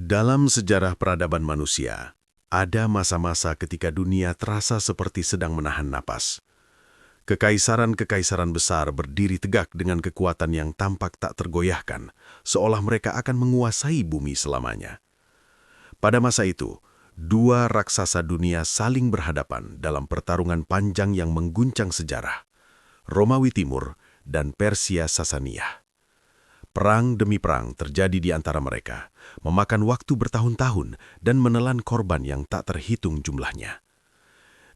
Dalam sejarah peradaban manusia, ada masa-masa ketika dunia terasa seperti sedang menahan napas. Kekaisaran-kekaisaran besar berdiri tegak dengan kekuatan yang tampak tak tergoyahkan, seolah mereka akan menguasai bumi selamanya. Pada masa itu, dua raksasa dunia saling berhadapan dalam pertarungan panjang yang mengguncang sejarah, Romawi Timur dan Persia Sasaniyah. Perang demi perang terjadi di antara mereka, memakan waktu bertahun-tahun dan menelan korban yang tak terhitung jumlahnya.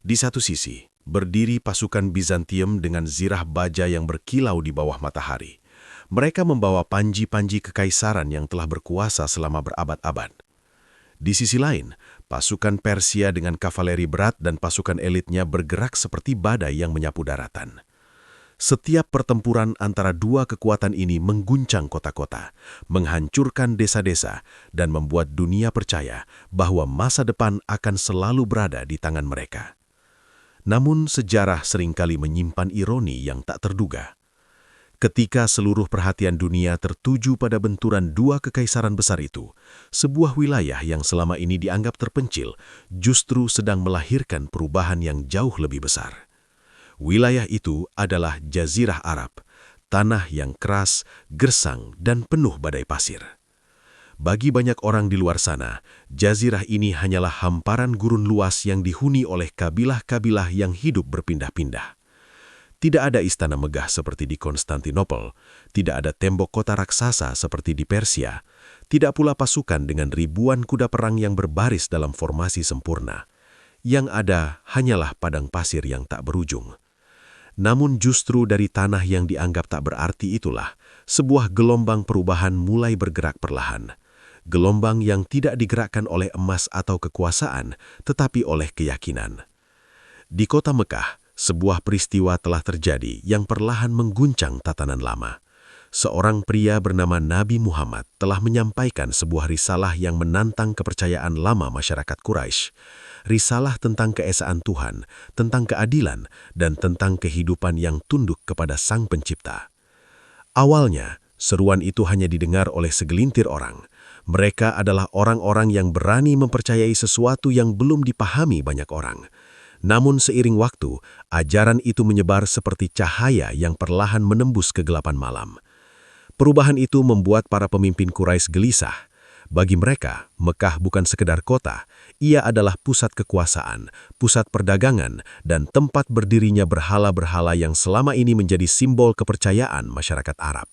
Di satu sisi, berdiri pasukan Bizantium dengan zirah baja yang berkilau di bawah matahari. Mereka membawa panji-panji kekaisaran yang telah berkuasa selama berabad-abad. Di sisi lain, pasukan Persia dengan kavaleri berat dan pasukan elitnya bergerak seperti badai yang menyapu daratan. Setiap pertempuran antara dua kekuatan ini mengguncang kota-kota, menghancurkan desa-desa, dan membuat dunia percaya bahwa masa depan akan selalu berada di tangan mereka. Namun sejarah seringkali menyimpan ironi yang tak terduga. Ketika seluruh perhatian dunia tertuju pada benturan dua kekaisaran besar itu, sebuah wilayah yang selama ini dianggap terpencil justru sedang melahirkan perubahan yang jauh lebih besar. Wilayah itu adalah Jazirah Arab, tanah yang keras, gersang, dan penuh badai pasir. Bagi banyak orang di luar sana, jazirah ini hanyalah hamparan gurun luas yang dihuni oleh kabilah-kabilah yang hidup berpindah-pindah. Tidak ada istana megah seperti di Konstantinopel, tidak ada tembok kota raksasa seperti di Persia, tidak pula pasukan dengan ribuan kuda perang yang berbaris dalam formasi sempurna. Yang ada hanyalah padang pasir yang tak berujung. Namun justru dari tanah yang dianggap tak berarti itulah, sebuah gelombang perubahan mulai bergerak perlahan. Gelombang yang tidak digerakkan oleh emas atau kekuasaan, tetapi oleh keyakinan. Di kota Mekah, sebuah peristiwa telah terjadi yang perlahan mengguncang tatanan lama. Seorang pria bernama Nabi Muhammad telah menyampaikan sebuah risalah yang menantang kepercayaan lama masyarakat Quraisy. Risalah tentang keesaan Tuhan, tentang keadilan, dan tentang kehidupan yang tunduk kepada Sang Pencipta. Awalnya, seruan itu hanya didengar oleh segelintir orang. Mereka adalah orang-orang yang berani mempercayai sesuatu yang belum dipahami banyak orang. Namun seiring waktu, ajaran itu menyebar seperti cahaya yang perlahan menembus kegelapan malam. Perubahan itu membuat para pemimpin Quraisy gelisah. Bagi mereka, Mekah bukan sekedar kota, ia adalah pusat kekuasaan, pusat perdagangan, dan tempat berdirinya berhala-berhala yang selama ini menjadi simbol kepercayaan masyarakat Arab.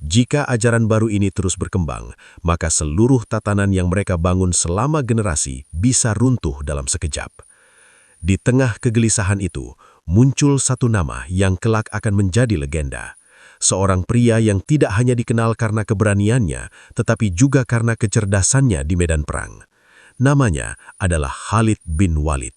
Jika ajaran baru ini terus berkembang, maka seluruh tatanan yang mereka bangun selama generasi bisa runtuh dalam sekejap. Di tengah kegelisahan itu, muncul satu nama yang kelak akan menjadi legenda. Seorang pria yang tidak hanya dikenal karena keberaniannya, tetapi juga karena kecerdasannya di medan perang. Namanya adalah Khalid bin Walid.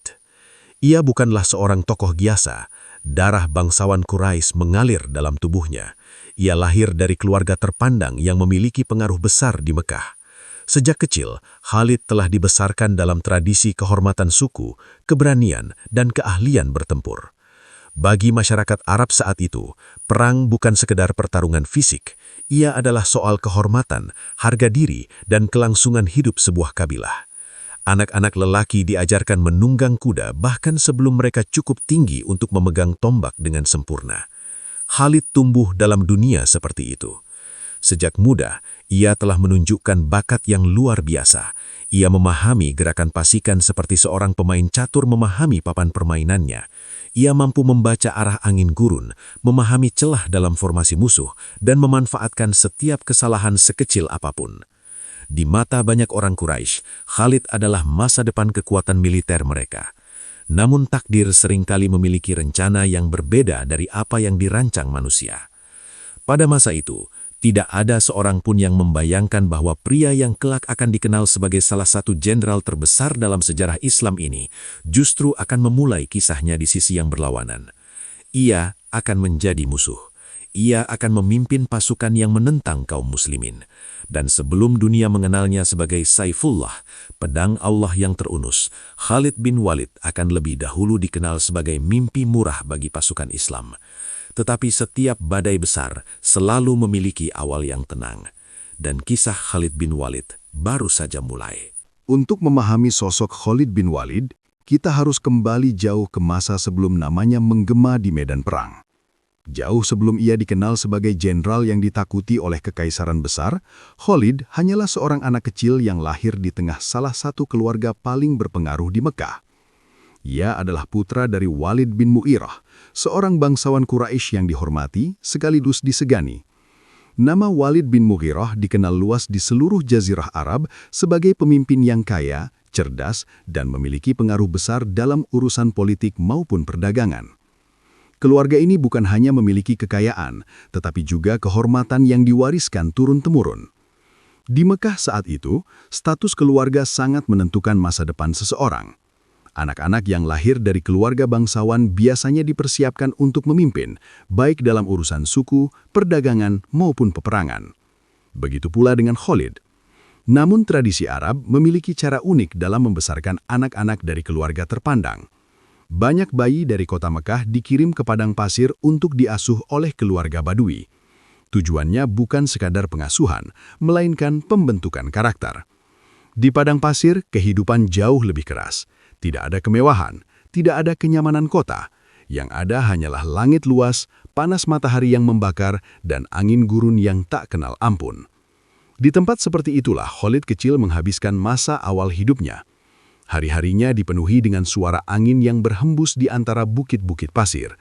Ia bukanlah seorang tokoh biasa. Darah bangsawan Quraisy mengalir dalam tubuhnya. Ia lahir dari keluarga terpandang yang memiliki pengaruh besar di Mekah. Sejak kecil, Khalid telah dibesarkan dalam tradisi kehormatan suku, keberanian, dan keahlian bertempur. Bagi masyarakat Arab saat itu, perang bukan sekedar pertarungan fisik, ia adalah soal kehormatan, harga diri, dan kelangsungan hidup sebuah kabilah. Anak-anak lelaki diajarkan menunggang kuda bahkan sebelum mereka cukup tinggi untuk memegang tombak dengan sempurna. Khalid tumbuh dalam dunia seperti itu. Sejak muda, ia telah menunjukkan bakat yang luar biasa. Ia memahami gerakan pasikan seperti seorang pemain catur memahami papan permainannya. Ia mampu membaca arah angin gurun, memahami celah dalam formasi musuh, dan memanfaatkan setiap kesalahan sekecil apapun. Di mata banyak orang Quraisy, Khalid adalah masa depan kekuatan militer mereka. Namun takdir seringkali memiliki rencana yang berbeda dari apa yang dirancang manusia. Pada masa itu, tidak ada seorang pun yang membayangkan bahwa pria yang kelak akan dikenal sebagai salah satu jenderal terbesar dalam sejarah Islam ini justru akan memulai kisahnya di sisi yang berlawanan. Ia akan menjadi musuh. Ia akan memimpin pasukan yang menentang kaum muslimin. Dan sebelum dunia mengenalnya sebagai Saifullah, pedang Allah yang terunus, Khalid bin Walid akan lebih dahulu dikenal sebagai mimpi murah bagi pasukan Islam. Tetapi setiap badai besar selalu memiliki awal yang tenang. dan kisah Khalid bin Walid baru saja mulai. Untuk memahami sosok Khalid bin Walid, kita harus kembali jauh ke masa sebelum namanya menggema di medan perang. Jauh sebelum ia dikenal sebagai jenderal yang ditakuti oleh kekaisaran besar, Khalid hanyalah seorang anak kecil yang lahir di tengah salah satu keluarga paling berpengaruh di Mekah. Ia adalah putra dari Walid bin Mu'irah, seorang bangsawan Quraisy yang dihormati sekaligus disegani. Nama Walid bin Mughirah dikenal luas di seluruh jazirah Arab sebagai pemimpin yang kaya, cerdas, dan memiliki pengaruh besar dalam urusan politik maupun perdagangan. Keluarga ini bukan hanya memiliki kekayaan, tetapi juga kehormatan yang diwariskan turun-temurun. Di Mekah saat itu, status keluarga sangat menentukan masa depan seseorang. Anak-anak yang lahir dari keluarga bangsawan biasanya dipersiapkan untuk memimpin, baik dalam urusan suku, perdagangan, maupun peperangan. Begitu pula dengan Khalid. Namun tradisi Arab memiliki cara unik dalam membesarkan anak-anak dari keluarga terpandang. Banyak bayi dari kota Mekah dikirim ke padang pasir untuk diasuh oleh keluarga Badui. Tujuannya bukan sekadar pengasuhan, melainkan pembentukan karakter. Di padang pasir, kehidupan jauh lebih keras. Tidak ada kemewahan, tidak ada kenyamanan kota. Yang ada hanyalah langit luas, panas matahari yang membakar, dan angin gurun yang tak kenal ampun. Di tempat seperti itulah Khalid kecil menghabiskan masa awal hidupnya. Hari-harinya dipenuhi dengan suara angin yang berhembus di antara bukit-bukit pasir.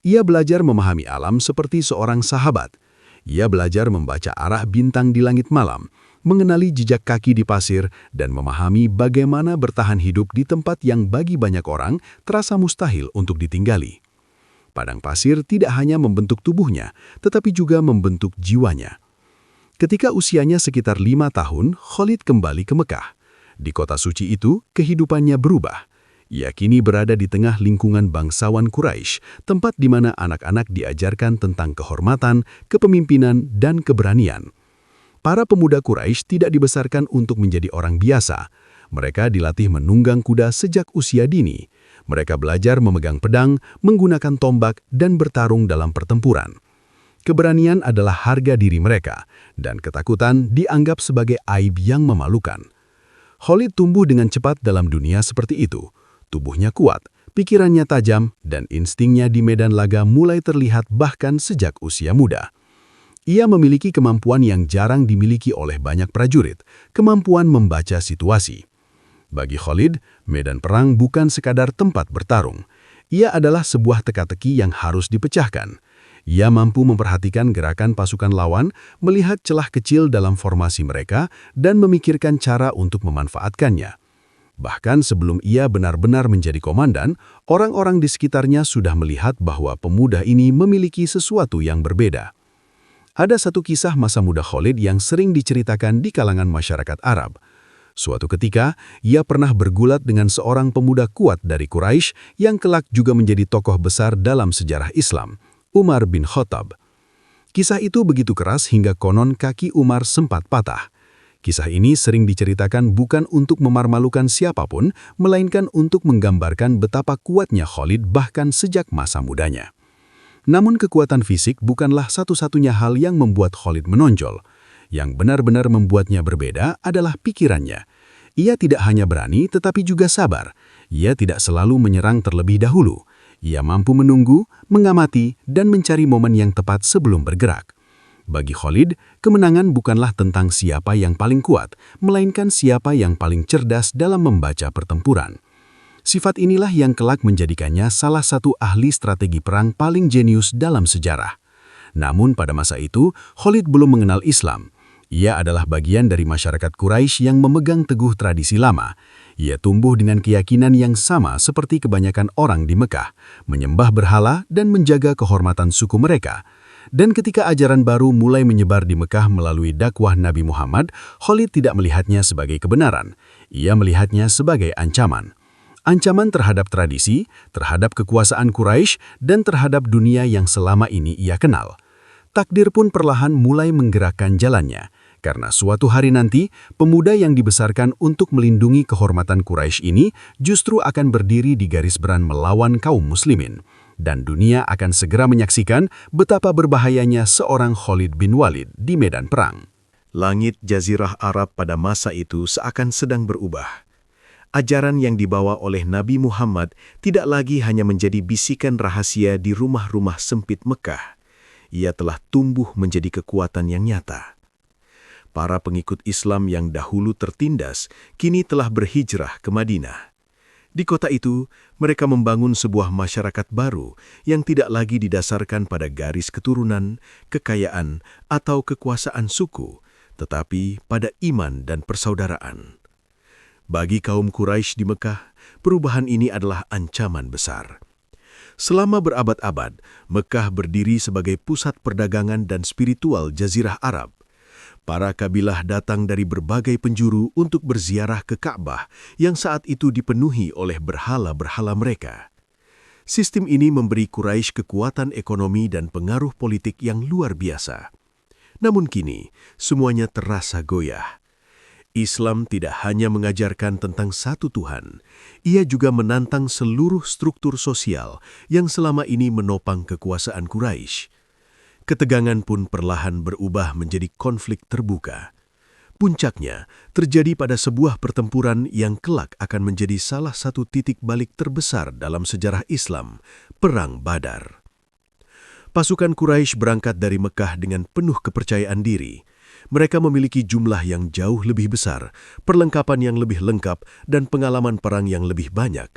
Ia belajar memahami alam seperti seorang sahabat. Ia belajar membaca arah bintang di langit malam, mengenali jejak kaki di pasir, dan memahami bagaimana bertahan hidup di tempat yang bagi banyak orang terasa mustahil untuk ditinggali. Padang pasir tidak hanya membentuk tubuhnya, tetapi juga membentuk jiwanya. Ketika usianya sekitar 5 tahun, Khalid kembali ke Mekah. Di kota suci itu, kehidupannya berubah. Ia kini berada di tengah lingkungan bangsawan Quraisy, tempat di mana anak-anak diajarkan tentang kehormatan, kepemimpinan, dan keberanian. Para pemuda Quraisy tidak dibesarkan untuk menjadi orang biasa. Mereka dilatih menunggang kuda sejak usia dini. Mereka belajar memegang pedang, menggunakan tombak, dan bertarung dalam pertempuran. Keberanian adalah harga diri mereka, dan ketakutan dianggap sebagai aib yang memalukan. Khalid tumbuh dengan cepat dalam dunia seperti itu. Tubuhnya kuat, pikirannya tajam, dan instingnya di medan laga mulai terlihat bahkan sejak usia muda. Ia memiliki kemampuan yang jarang dimiliki oleh banyak prajurit, kemampuan membaca situasi. Bagi Khalid, medan perang bukan sekadar tempat bertarung. Ia adalah sebuah teka-teki yang harus dipecahkan. Ia mampu memperhatikan gerakan pasukan lawan, melihat celah kecil dalam formasi mereka, dan memikirkan cara untuk memanfaatkannya. Bahkan sebelum ia benar-benar menjadi komandan, orang-orang di sekitarnya sudah melihat bahwa pemuda ini memiliki sesuatu yang berbeda. Ada satu kisah masa muda Khalid yang sering diceritakan di kalangan masyarakat Arab. Suatu ketika, ia pernah bergulat dengan seorang pemuda kuat dari Quraisy yang kelak juga menjadi tokoh besar dalam sejarah Islam, Umar bin Khattab. Kisah itu begitu keras hingga konon kaki Umar sempat patah. Kisah ini sering diceritakan bukan untuk memarmalukan siapapun, melainkan untuk menggambarkan betapa kuatnya Khalid bahkan sejak masa mudanya. Namun kekuatan fisik bukanlah satu-satunya hal yang membuat Khalid menonjol. Yang benar-benar membuatnya berbeda adalah pikirannya. Ia tidak hanya berani tetapi juga sabar. Ia tidak selalu menyerang terlebih dahulu. Ia mampu menunggu, mengamati, dan mencari momen yang tepat sebelum bergerak. Bagi Khalid, kemenangan bukanlah tentang siapa yang paling kuat, melainkan siapa yang paling cerdas dalam membaca pertempuran. Sifat inilah yang kelak menjadikannya salah satu ahli strategi perang paling jenius dalam sejarah. Namun pada masa itu, Khalid belum mengenal Islam. Ia adalah bagian dari masyarakat Quraisy yang memegang teguh tradisi lama. Ia tumbuh dengan keyakinan yang sama seperti kebanyakan orang di Mekah, menyembah berhala dan menjaga kehormatan suku mereka. Dan ketika ajaran baru mulai menyebar di Mekah melalui dakwah Nabi Muhammad, Khalid tidak melihatnya sebagai kebenaran. Ia melihatnya sebagai ancaman. Ancaman terhadap tradisi, terhadap kekuasaan Quraisy, dan terhadap dunia yang selama ini ia kenal. Takdir pun perlahan mulai menggerakkan jalannya, karena suatu hari nanti, pemuda yang dibesarkan untuk melindungi kehormatan Quraisy ini justru akan berdiri di garis beran melawan kaum muslimin. Dan dunia akan segera menyaksikan betapa berbahayanya seorang Khalid bin Walid di medan perang. Langit Jazirah Arab pada masa itu seakan sedang berubah. Ajaran yang dibawa oleh Nabi Muhammad tidak lagi hanya menjadi bisikan rahasia di rumah-rumah sempit Mekah. Ia telah tumbuh menjadi kekuatan yang nyata. Para pengikut Islam yang dahulu tertindas kini telah berhijrah ke Madinah. Di kota itu, mereka membangun sebuah masyarakat baru yang tidak lagi didasarkan pada garis keturunan, kekayaan, atau kekuasaan suku, tetapi pada iman dan persaudaraan. Bagi kaum Quraisy di Mekah, perubahan ini adalah ancaman besar. Selama berabad-abad, Mekah berdiri sebagai pusat perdagangan dan spiritual Jazirah Arab. Para kabilah datang dari berbagai penjuru untuk berziarah ke Ka'bah yang saat itu dipenuhi oleh berhala-berhala mereka. Sistem ini memberi Quraisy kekuatan ekonomi dan pengaruh politik yang luar biasa. Namun kini, semuanya terasa goyah. Islam tidak hanya mengajarkan tentang satu Tuhan, ia juga menantang seluruh struktur sosial yang selama ini menopang kekuasaan Quraisy. Ketegangan pun perlahan berubah menjadi konflik terbuka. Puncaknya terjadi pada sebuah pertempuran yang kelak akan menjadi salah satu titik balik terbesar dalam sejarah Islam, Perang Badar. Pasukan Quraisy berangkat dari Mekah dengan penuh kepercayaan diri. Mereka memiliki jumlah yang jauh lebih besar, perlengkapan yang lebih lengkap, dan pengalaman perang yang lebih banyak.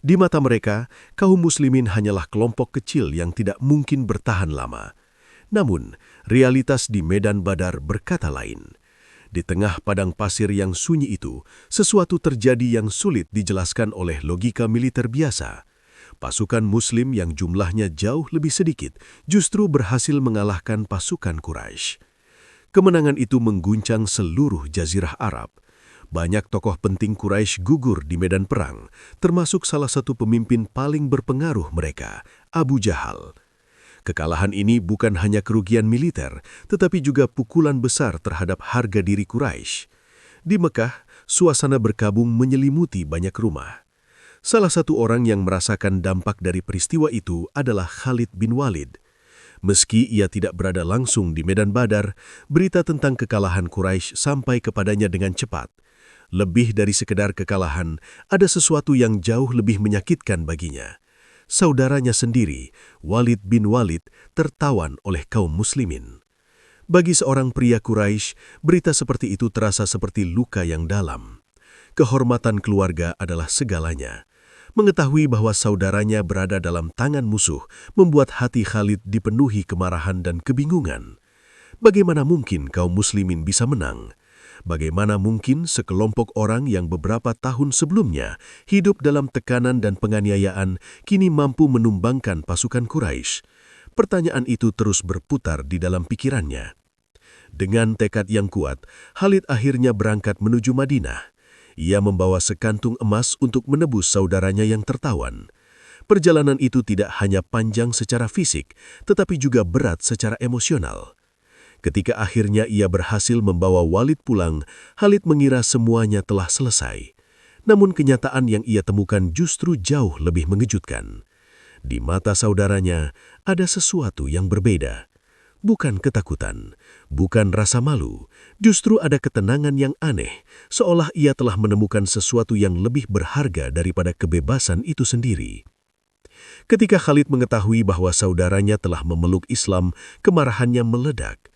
Di mata mereka, kaum muslimin hanyalah kelompok kecil yang tidak mungkin bertahan lama. Namun, realitas di Medan Badar berkata lain. Di tengah padang pasir yang sunyi itu, sesuatu terjadi yang sulit dijelaskan oleh logika militer biasa. Pasukan Muslim yang jumlahnya jauh lebih sedikit justru berhasil mengalahkan pasukan Quraisy. Kemenangan itu mengguncang seluruh Jazirah Arab. Banyak tokoh penting Quraisy gugur di medan perang, termasuk salah satu pemimpin paling berpengaruh mereka, Abu Jahal. Kekalahan ini bukan hanya kerugian militer, tetapi juga pukulan besar terhadap harga diri Quraisy. Di Mekah, suasana berkabung menyelimuti banyak rumah. Salah satu orang yang merasakan dampak dari peristiwa itu adalah Khalid bin Walid. Meski ia tidak berada langsung di medan Badar, berita tentang kekalahan Quraisy sampai kepadanya dengan cepat. Lebih dari sekedar kekalahan, ada sesuatu yang jauh lebih menyakitkan baginya. Saudaranya sendiri, Walid bin Walid, tertawan oleh kaum muslimin. Bagi seorang pria Quraisy, berita seperti itu terasa seperti luka yang dalam. Kehormatan keluarga adalah segalanya. Mengetahui bahwa saudaranya berada dalam tangan musuh membuat hati Khalid dipenuhi kemarahan dan kebingungan. Bagaimana mungkin kaum muslimin bisa menang? Bagaimana mungkin sekelompok orang yang beberapa tahun sebelumnya hidup dalam tekanan dan penganiayaan kini mampu menumbangkan pasukan Quraisy? Pertanyaan itu terus berputar di dalam pikirannya. Dengan tekad yang kuat, Khalid akhirnya berangkat menuju Madinah. Ia membawa sekantung emas untuk menebus saudaranya yang tertawan. Perjalanan itu tidak hanya panjang secara fisik, tetapi juga berat secara emosional. Ketika akhirnya ia berhasil membawa Walid pulang, Khalid mengira semuanya telah selesai. Namun kenyataan yang ia temukan justru jauh lebih mengejutkan. Di mata saudaranya, ada sesuatu yang berbeda. Bukan ketakutan, bukan rasa malu, justru ada ketenangan yang aneh, seolah ia telah menemukan sesuatu yang lebih berharga daripada kebebasan itu sendiri. Ketika Khalid mengetahui bahwa saudaranya telah memeluk Islam, kemarahannya meledak.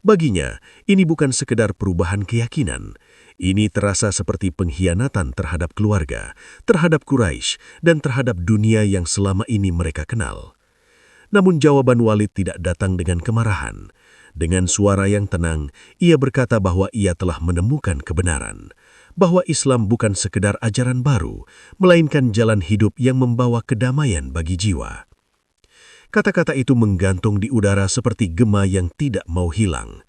Baginya, ini bukan sekedar perubahan keyakinan. Ini terasa seperti pengkhianatan terhadap keluarga, terhadap Quraisy, dan terhadap dunia yang selama ini mereka kenal. Namun jawaban Walid tidak datang dengan kemarahan. Dengan suara yang tenang, ia berkata bahwa ia telah menemukan kebenaran, bahwa Islam bukan sekedar ajaran baru, melainkan jalan hidup yang membawa kedamaian bagi jiwa. Kata-kata itu menggantung di udara seperti gema yang tidak mau hilang.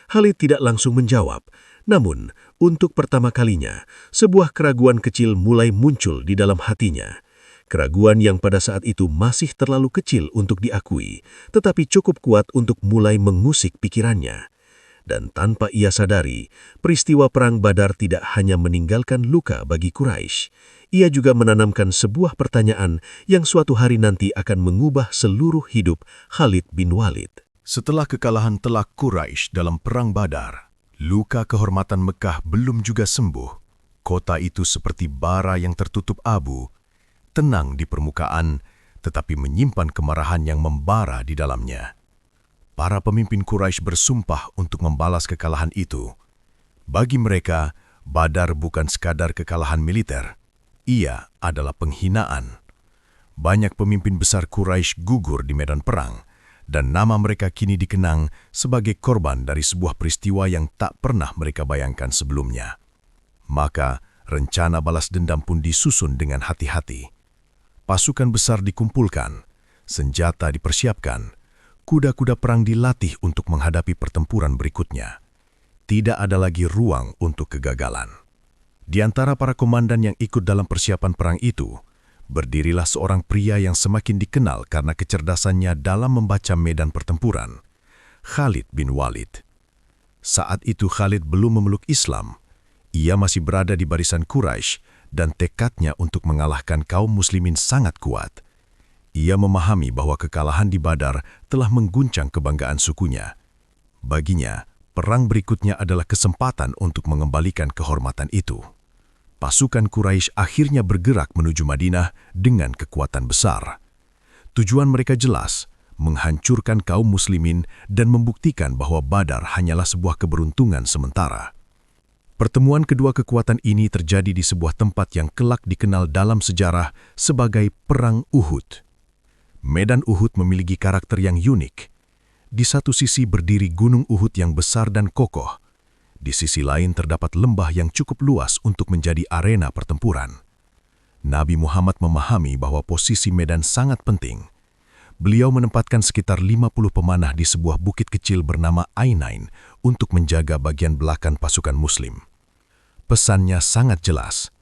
Khalid tidak langsung menjawab, namun untuk pertama kalinya, sebuah keraguan kecil mulai muncul di dalam hatinya. Keraguan yang pada saat itu masih terlalu kecil untuk diakui, tetapi cukup kuat untuk mulai mengusik pikirannya. Dan tanpa ia sadari, peristiwa Perang Badar tidak hanya meninggalkan luka bagi Quraisy, ia juga menanamkan sebuah pertanyaan yang suatu hari nanti akan mengubah seluruh hidup Khalid bin Walid. Setelah kekalahan telak Quraisy dalam Perang Badar, Luka kehormatan Mekah belum juga sembuh. Kota itu seperti bara yang tertutup abu, tenang di permukaan, tetapi menyimpan kemarahan yang membara di dalamnya. Para pemimpin Quraisy bersumpah untuk membalas kekalahan itu. Bagi mereka, Badar bukan sekadar kekalahan militer. Ia adalah penghinaan. Banyak pemimpin besar Quraisy gugur di medan perang, dan nama mereka kini dikenang sebagai korban dari sebuah peristiwa yang tak pernah mereka bayangkan sebelumnya. Maka, rencana balas dendam pun disusun dengan hati-hati. Pasukan besar dikumpulkan, senjata dipersiapkan, kuda-kuda perang dilatih untuk menghadapi pertempuran berikutnya. Tidak ada lagi ruang untuk kegagalan. Di antara para komandan yang ikut dalam persiapan perang itu, berdirilah seorang pria yang semakin dikenal karena kecerdasannya dalam membaca medan pertempuran, Khalid bin Walid. Saat itu Khalid belum memeluk Islam. Ia masih berada di barisan Quraisy dan tekadnya untuk mengalahkan kaum muslimin sangat kuat. Ia memahami bahwa kekalahan di Badar telah mengguncang kebanggaan sukunya. Baginya, perang berikutnya adalah kesempatan untuk mengembalikan kehormatan itu. Pasukan Quraisy akhirnya bergerak menuju Madinah dengan kekuatan besar. Tujuan mereka jelas, menghancurkan kaum muslimin dan membuktikan bahwa Badar hanyalah sebuah keberuntungan sementara. Pertemuan kedua kekuatan ini terjadi di sebuah tempat yang kelak dikenal dalam sejarah sebagai Perang Uhud. Medan Uhud memiliki karakter yang unik. Di satu sisi berdiri gunung Uhud yang besar dan kokoh. Di sisi lain terdapat lembah yang cukup luas untuk menjadi arena pertempuran. Nabi Muhammad memahami bahwa posisi medan sangat penting. Beliau menempatkan sekitar 50 pemanah di sebuah bukit kecil bernama Ainain untuk menjaga bagian belakang pasukan muslim. Pesannya sangat jelas.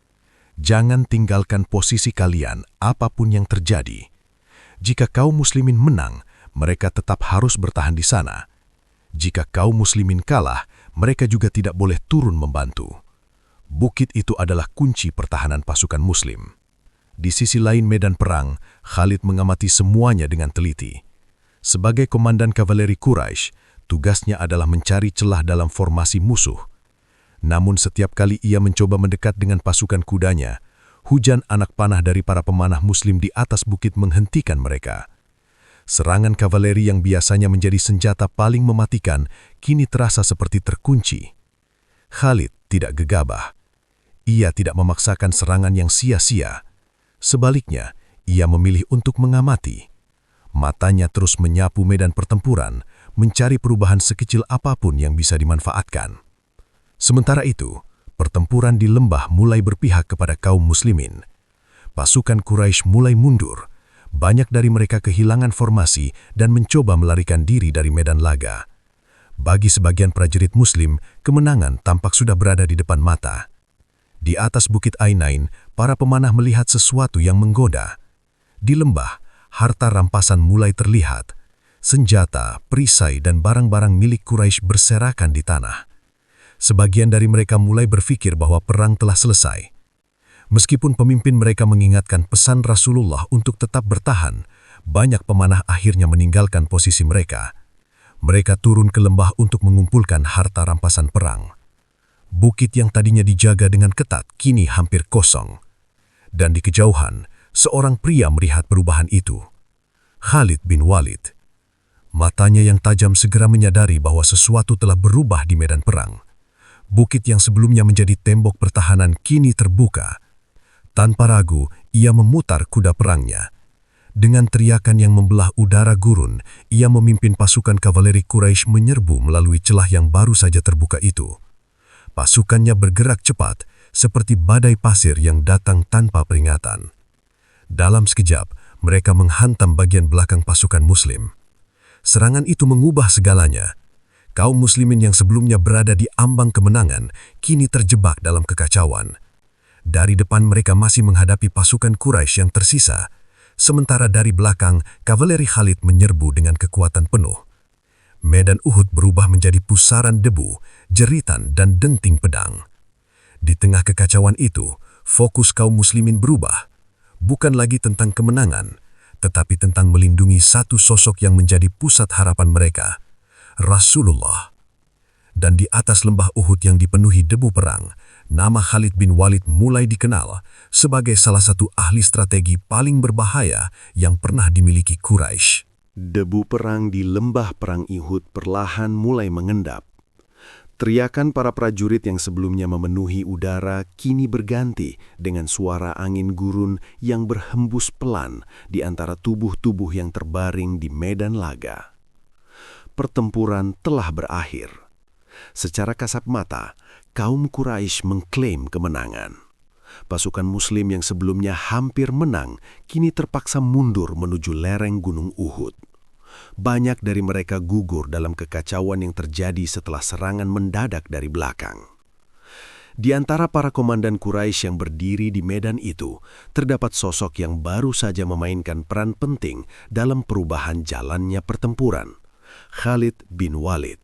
Jangan tinggalkan posisi kalian apapun yang terjadi. Jika kaum muslimin menang, mereka tetap harus bertahan di sana. Jika kaum muslimin kalah, mereka juga tidak boleh turun membantu. Bukit itu adalah kunci pertahanan pasukan muslim. Di sisi lain medan perang, Khalid mengamati semuanya dengan teliti. Sebagai komandan kavaleri Quraisy, tugasnya adalah mencari celah dalam formasi musuh. Namun setiap kali ia mencoba mendekat dengan pasukan kudanya, hujan anak panah dari para pemanah muslim di atas bukit menghentikan mereka. Serangan kavaleri yang biasanya menjadi senjata paling mematikan, kini terasa seperti terkunci. Khalid tidak gegabah. Ia tidak memaksakan serangan yang sia-sia. Sebaliknya, ia memilih untuk mengamati. Matanya terus menyapu medan pertempuran, mencari perubahan sekecil apapun yang bisa dimanfaatkan. Sementara itu, pertempuran di lembah mulai berpihak kepada kaum muslimin. Pasukan Quraisy mulai mundur. Banyak dari mereka kehilangan formasi dan mencoba melarikan diri dari medan laga. Bagi sebagian prajurit muslim, kemenangan tampak sudah berada di depan mata. Di atas bukit Ainain, para pemanah melihat sesuatu yang menggoda. Di lembah, harta rampasan mulai terlihat. Senjata, perisai, dan barang-barang milik Quraisy berserakan di tanah. Sebagian dari mereka mulai berpikir bahwa perang telah selesai. Meskipun pemimpin mereka mengingatkan pesan Rasulullah untuk tetap bertahan, banyak pemanah akhirnya meninggalkan posisi mereka. Mereka turun ke lembah untuk mengumpulkan harta rampasan perang. Bukit yang tadinya dijaga dengan ketat kini hampir kosong. Dan di kejauhan, seorang pria melihat perubahan itu. Khalid bin Walid. Matanya yang tajam segera menyadari bahwa sesuatu telah berubah di medan perang. Bukit yang sebelumnya menjadi tembok pertahanan kini terbuka. Tanpa ragu, ia memutar kuda perangnya. Dengan teriakan yang membelah udara gurun, ia memimpin pasukan kavaleri Quraisy menyerbu melalui celah yang baru saja terbuka itu. Pasukannya bergerak cepat, seperti badai pasir yang datang tanpa peringatan. Dalam sekejap, mereka menghantam bagian belakang pasukan muslim. Serangan itu mengubah segalanya. Kaum muslimin yang sebelumnya berada di ambang kemenangan, kini terjebak dalam kekacauan. Dari depan mereka masih menghadapi pasukan Quraisy yang tersisa, sementara dari belakang, kavaleri Khalid menyerbu dengan kekuatan penuh. Medan Uhud berubah menjadi pusaran debu, jeritan, dan denting pedang. Di tengah kekacauan itu, fokus kaum muslimin berubah. Bukan lagi tentang kemenangan, tetapi tentang melindungi satu sosok yang menjadi pusat harapan mereka, Rasulullah. Dan di atas lembah Uhud yang dipenuhi debu perang, nama Khalid bin Walid mulai dikenal sebagai salah satu ahli strategi paling berbahaya yang pernah dimiliki Quraisy. Debu perang di lembah perang Uhud perlahan mulai mengendap. Teriakan para prajurit yang sebelumnya memenuhi udara kini berganti dengan suara angin gurun yang berhembus pelan di antara tubuh-tubuh yang terbaring di medan laga. Pertempuran telah berakhir. Secara kasat mata, kaum Quraisy mengklaim kemenangan. Pasukan Muslim yang sebelumnya hampir menang, kini terpaksa mundur menuju lereng Gunung Uhud. Banyak dari mereka gugur dalam kekacauan yang terjadi setelah serangan mendadak dari belakang. Di antara para komandan Quraisy yang berdiri di medan itu, terdapat sosok yang baru saja memainkan peran penting dalam perubahan jalannya pertempuran, Khalid bin Walid.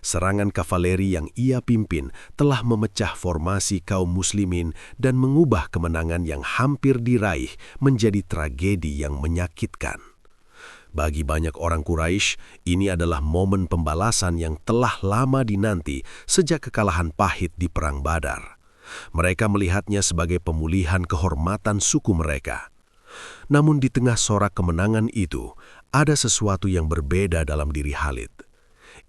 Serangan kavaleri yang ia pimpin telah memecah formasi kaum muslimin dan mengubah kemenangan yang hampir diraih menjadi tragedi yang menyakitkan. Bagi banyak orang Quraisy, ini adalah momen pembalasan yang telah lama dinanti sejak kekalahan pahit di Perang Badar. Mereka melihatnya sebagai pemulihan kehormatan suku mereka. Namun di tengah sorak kemenangan itu, ada sesuatu yang berbeda dalam diri Khalid.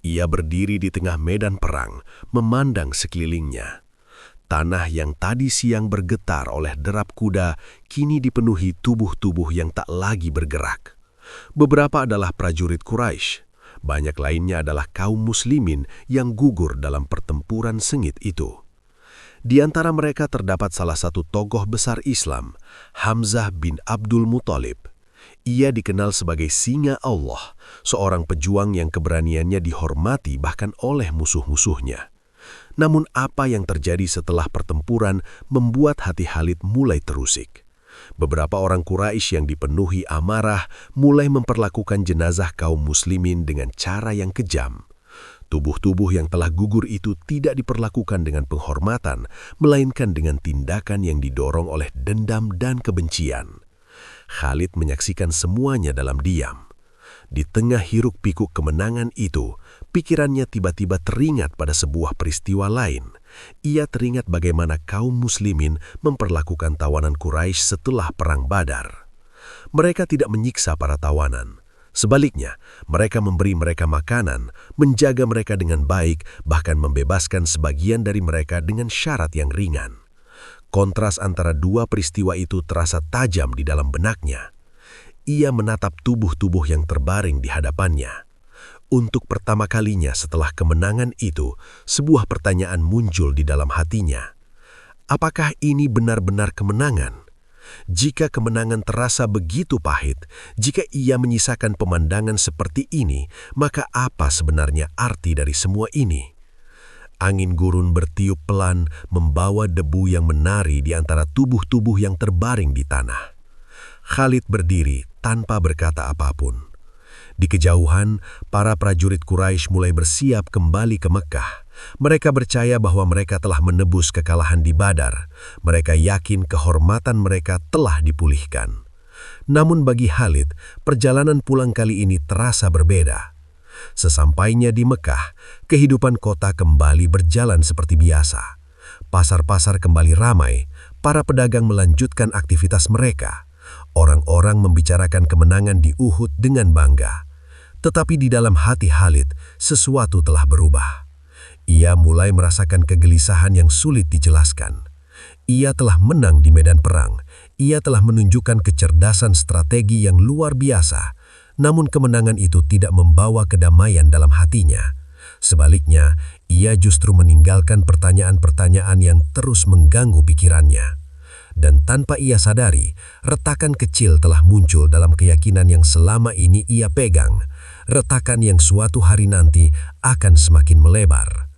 Ia berdiri di tengah medan perang, memandang sekelilingnya. Tanah yang tadi siang bergetar oleh derap kuda, kini dipenuhi tubuh-tubuh yang tak lagi bergerak. Beberapa adalah prajurit Quraisy, banyak lainnya adalah kaum muslimin yang gugur dalam pertempuran sengit itu. Di antara mereka terdapat salah satu tokoh besar Islam, Hamzah bin Abdul Muthalib. Ia dikenal sebagai singa Allah, seorang pejuang yang keberaniannya dihormati bahkan oleh musuh-musuhnya. Namun apa yang terjadi setelah pertempuran membuat hati Khalid mulai terusik. Beberapa orang Quraisy yang dipenuhi amarah mulai memperlakukan jenazah kaum muslimin dengan cara yang kejam. Tubuh-tubuh yang telah gugur itu tidak diperlakukan dengan penghormatan, melainkan dengan tindakan yang didorong oleh dendam dan kebencian. Khalid menyaksikan semuanya dalam diam. Di tengah hiruk-pikuk kemenangan itu, pikirannya tiba-tiba teringat pada sebuah peristiwa lain. Ia teringat bagaimana kaum muslimin memperlakukan tawanan Quraisy setelah Perang Badar. Mereka tidak menyiksa para tawanan. Sebaliknya, mereka memberi mereka makanan, menjaga mereka dengan baik, bahkan membebaskan sebagian dari mereka dengan syarat yang ringan. Kontras antara dua peristiwa itu terasa tajam di dalam benaknya. Ia menatap tubuh-tubuh yang terbaring di hadapannya. Untuk pertama kalinya setelah kemenangan itu, sebuah pertanyaan muncul di dalam hatinya. Apakah ini benar-benar kemenangan? Jika kemenangan terasa begitu pahit, jika ia menyisakan pemandangan seperti ini, maka apa sebenarnya arti dari semua ini? Angin gurun bertiup pelan membawa debu yang menari di antara tubuh-tubuh yang terbaring di tanah. Khalid berdiri tanpa berkata apapun. Di kejauhan, para prajurit Quraisy mulai bersiap kembali ke Mekah. Mereka percaya bahwa mereka telah menebus kekalahan di Badar. Mereka yakin kehormatan mereka telah dipulihkan. Namun bagi Khalid, perjalanan pulang kali ini terasa berbeda. Sesampainya di Mekah, kehidupan kota kembali berjalan seperti biasa. Pasar-pasar kembali ramai, para pedagang melanjutkan aktivitas mereka. Orang-orang membicarakan kemenangan di Uhud dengan bangga. Tetapi di dalam hati Khalid, sesuatu telah berubah. Ia mulai merasakan kegelisahan yang sulit dijelaskan. Ia telah menang di medan perang. Ia telah menunjukkan kecerdasan strategi yang luar biasa. Namun kemenangan itu tidak membawa kedamaian dalam hatinya. Sebaliknya, ia justru meninggalkan pertanyaan-pertanyaan yang terus mengganggu pikirannya. Dan tanpa ia sadari, retakan kecil telah muncul dalam keyakinan yang selama ini ia pegang. Retakan yang suatu hari nanti akan semakin melebar.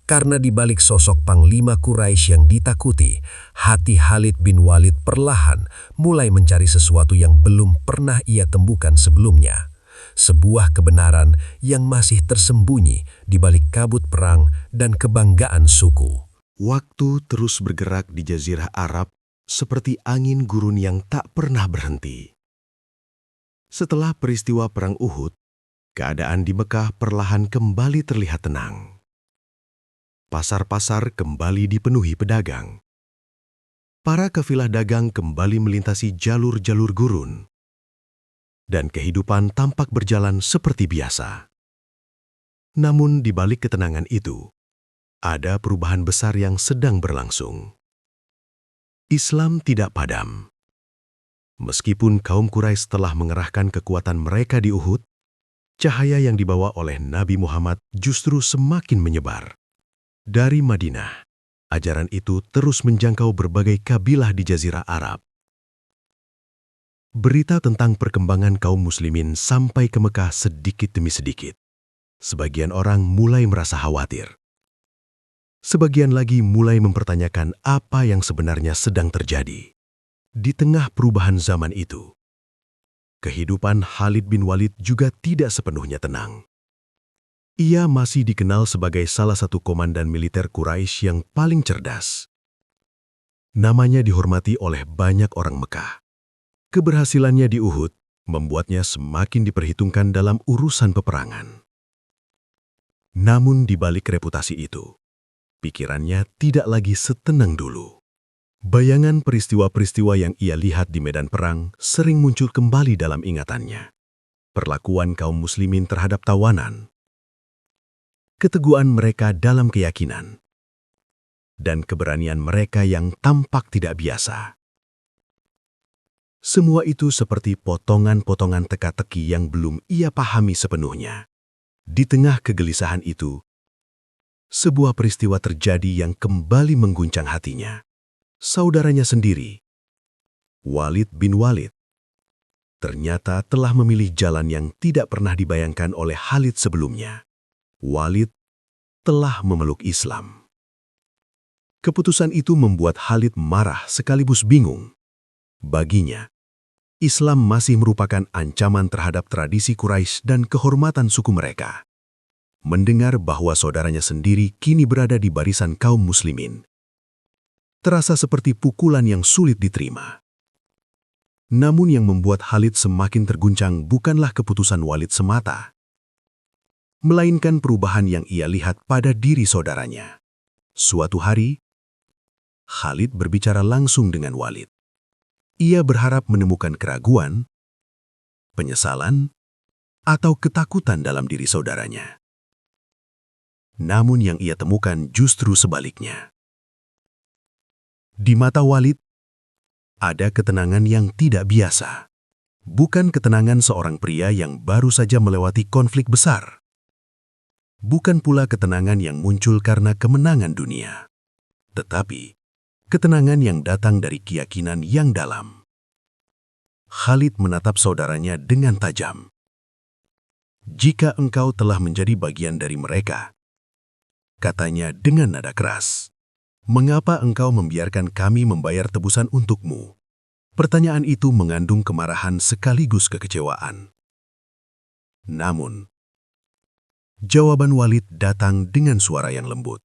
Karena di balik sosok Panglima Quraisy yang ditakuti, hati Khalid bin Walid perlahan mulai mencari sesuatu yang belum pernah ia temukan sebelumnya. Sebuah kebenaran yang masih tersembunyi di balik kabut perang dan kebanggaan suku. Waktu terus bergerak di Jazirah Arab seperti angin gurun yang tak pernah berhenti. Setelah peristiwa Perang Uhud, keadaan di Mekah perlahan kembali terlihat tenang. Pasar-pasar kembali dipenuhi pedagang. Para kafilah dagang kembali melintasi jalur-jalur gurun. Dan kehidupan tampak berjalan seperti biasa. Namun di balik ketenangan itu, ada perubahan besar yang sedang berlangsung. Islam tidak padam. Meskipun kaum Quraisy telah mengerahkan kekuatan mereka di Uhud, cahaya yang dibawa oleh Nabi Muhammad justru semakin menyebar. Dari Madinah, ajaran itu terus menjangkau berbagai kabilah di Jazirah Arab. Berita tentang perkembangan kaum muslimin sampai ke Mekah sedikit demi sedikit. Sebagian orang mulai merasa khawatir. Sebagian lagi mulai mempertanyakan apa yang sebenarnya sedang terjadi. Di tengah perubahan zaman itu, kehidupan Khalid bin Walid juga tidak sepenuhnya tenang. Ia masih dikenal sebagai salah satu komandan militer Quraisy yang paling cerdas. Namanya dihormati oleh banyak orang Mekah. Keberhasilannya di Uhud membuatnya semakin diperhitungkan dalam urusan peperangan. Namun di balik reputasi itu, pikirannya tidak lagi setenang dulu. Bayangan peristiwa-peristiwa yang ia lihat di medan perang sering muncul kembali dalam ingatannya. Perlakuan kaum muslimin terhadap tawanan, keteguhan mereka dalam keyakinan, dan keberanian mereka yang tampak tidak biasa. Semua itu seperti potongan-potongan teka-teki yang belum ia pahami sepenuhnya. Di tengah kegelisahan itu, sebuah peristiwa terjadi yang kembali mengguncang hatinya. Saudaranya sendiri, Walid bin Walid, ternyata telah memilih jalan yang tidak pernah dibayangkan oleh Khalid sebelumnya. Walid telah memeluk Islam. Keputusan itu membuat Khalid marah sekaligus bingung. Baginya, Islam masih merupakan ancaman terhadap tradisi Quraisy dan kehormatan suku mereka. Mendengar bahwa saudaranya sendiri kini berada di barisan kaum muslimin, terasa seperti pukulan yang sulit diterima. Namun yang membuat Khalid semakin terguncang bukanlah keputusan Walid semata, melainkan perubahan yang ia lihat pada diri saudaranya. Suatu hari, Khalid berbicara langsung dengan Walid. Ia berharap menemukan keraguan, penyesalan, atau ketakutan dalam diri saudaranya. Namun yang ia temukan justru sebaliknya. Di mata Walid, ada ketenangan yang tidak biasa. Bukan ketenangan seorang pria yang baru saja melewati konflik besar. Bukan pula ketenangan yang muncul karena kemenangan dunia. Tetapi, ketenangan yang datang dari keyakinan yang dalam. Khalid menatap saudaranya dengan tajam. "Jika engkau telah menjadi bagian dari mereka," katanya dengan nada keras, "mengapa engkau membiarkan kami membayar tebusan untukmu?" Pertanyaan itu mengandung kemarahan sekaligus kekecewaan. Namun, jawaban Walid datang dengan suara yang lembut.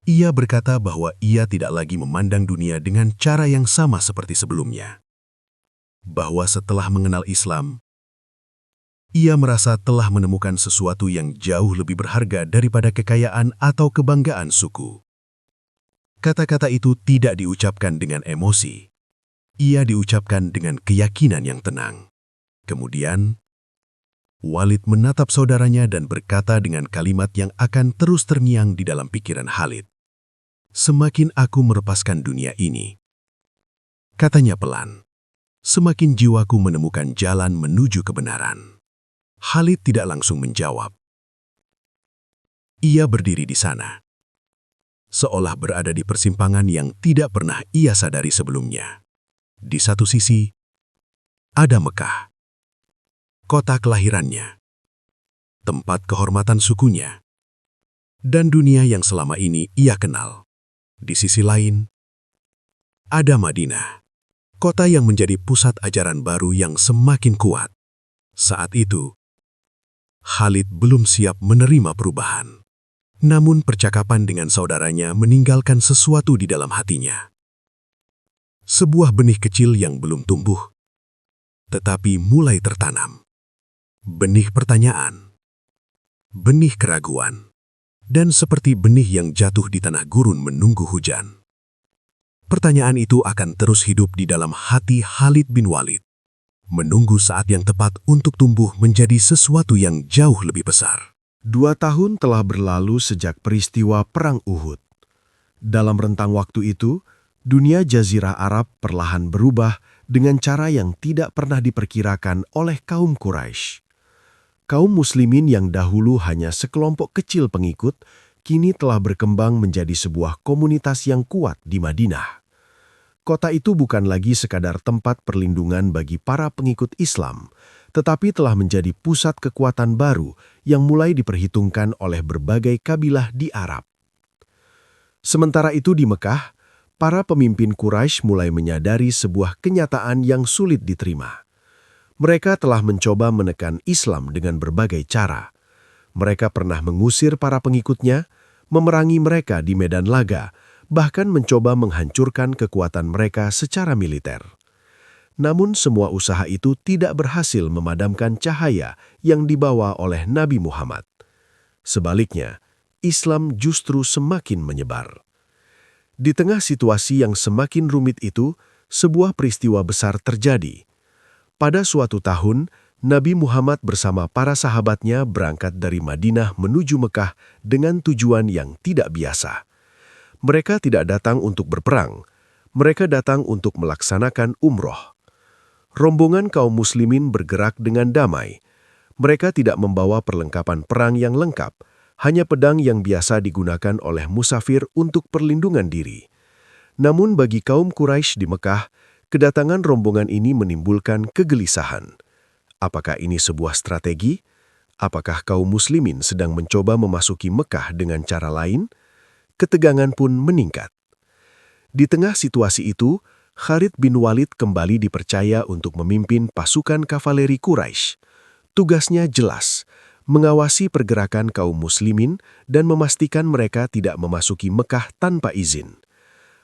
Ia berkata bahwa ia tidak lagi memandang dunia dengan cara yang sama seperti sebelumnya. Bahwa setelah mengenal Islam, ia merasa telah menemukan sesuatu yang jauh lebih berharga daripada kekayaan atau kebanggaan suku. Kata-kata itu tidak diucapkan dengan emosi. Ia diucapkan dengan keyakinan yang tenang. Kemudian, Walid menatap saudaranya dan berkata dengan kalimat yang akan terus terngiang di dalam pikiran Khalid. "Semakin aku melepaskan dunia ini," katanya pelan, "semakin jiwaku menemukan jalan menuju kebenaran." Khalid tidak langsung menjawab. Ia berdiri di sana, seolah berada di persimpangan yang tidak pernah ia sadari sebelumnya. Di satu sisi, ada Mekah, kota kelahirannya, tempat kehormatan sukunya, dan dunia yang selama ini ia kenal. Di sisi lain, ada Madinah, kota yang menjadi pusat ajaran baru yang semakin kuat. Saat itu, Khalid belum siap menerima perubahan. Namun percakapan dengan saudaranya meninggalkan sesuatu di dalam hatinya. Sebuah benih kecil yang belum tumbuh, tetapi mulai tertanam. Benih pertanyaan, benih keraguan, dan seperti benih yang jatuh di tanah gurun menunggu hujan. Pertanyaan itu akan terus hidup di dalam hati Khalid bin Walid, menunggu saat yang tepat untuk tumbuh menjadi sesuatu yang jauh lebih besar. 2 tahun telah berlalu sejak peristiwa Perang Uhud. Dalam rentang waktu itu, dunia Jazirah Arab perlahan berubah dengan cara yang tidak pernah diperkirakan oleh kaum Quraisy. Kaum muslimin yang dahulu hanya sekelompok kecil pengikut, kini telah berkembang menjadi sebuah komunitas yang kuat di Madinah. Kota itu bukan lagi sekadar tempat perlindungan bagi para pengikut Islam, tetapi telah menjadi pusat kekuatan baru yang mulai diperhitungkan oleh berbagai kabilah di Arab. Sementara itu di Mekah, para pemimpin Quraisy mulai menyadari sebuah kenyataan yang sulit diterima. Mereka telah mencoba menekan Islam dengan berbagai cara. Mereka pernah mengusir para pengikutnya, memerangi mereka di medan laga, bahkan mencoba menghancurkan kekuatan mereka secara militer. Namun semua usaha itu tidak berhasil memadamkan cahaya yang dibawa oleh Nabi Muhammad. Sebaliknya, Islam justru semakin menyebar. Di tengah situasi yang semakin rumit itu, sebuah peristiwa besar terjadi. Pada suatu tahun, Nabi Muhammad bersama para sahabatnya berangkat dari Madinah menuju Mekah dengan tujuan yang tidak biasa. Mereka tidak datang untuk berperang, mereka datang untuk melaksanakan umroh. Rombongan kaum muslimin bergerak dengan damai. Mereka tidak membawa perlengkapan perang yang lengkap, hanya pedang yang biasa digunakan oleh musafir untuk perlindungan diri. Namun bagi kaum Quraisy di Mekah, kedatangan rombongan ini menimbulkan kegelisahan. Apakah ini sebuah strategi? Apakah kaum muslimin sedang mencoba memasuki Mekah dengan cara lain? Ketegangan pun meningkat. Di tengah situasi itu, Khalid bin Walid kembali dipercaya untuk memimpin pasukan kavaleri Quraisy. Tugasnya jelas, mengawasi pergerakan kaum muslimin dan memastikan mereka tidak memasuki Mekah tanpa izin.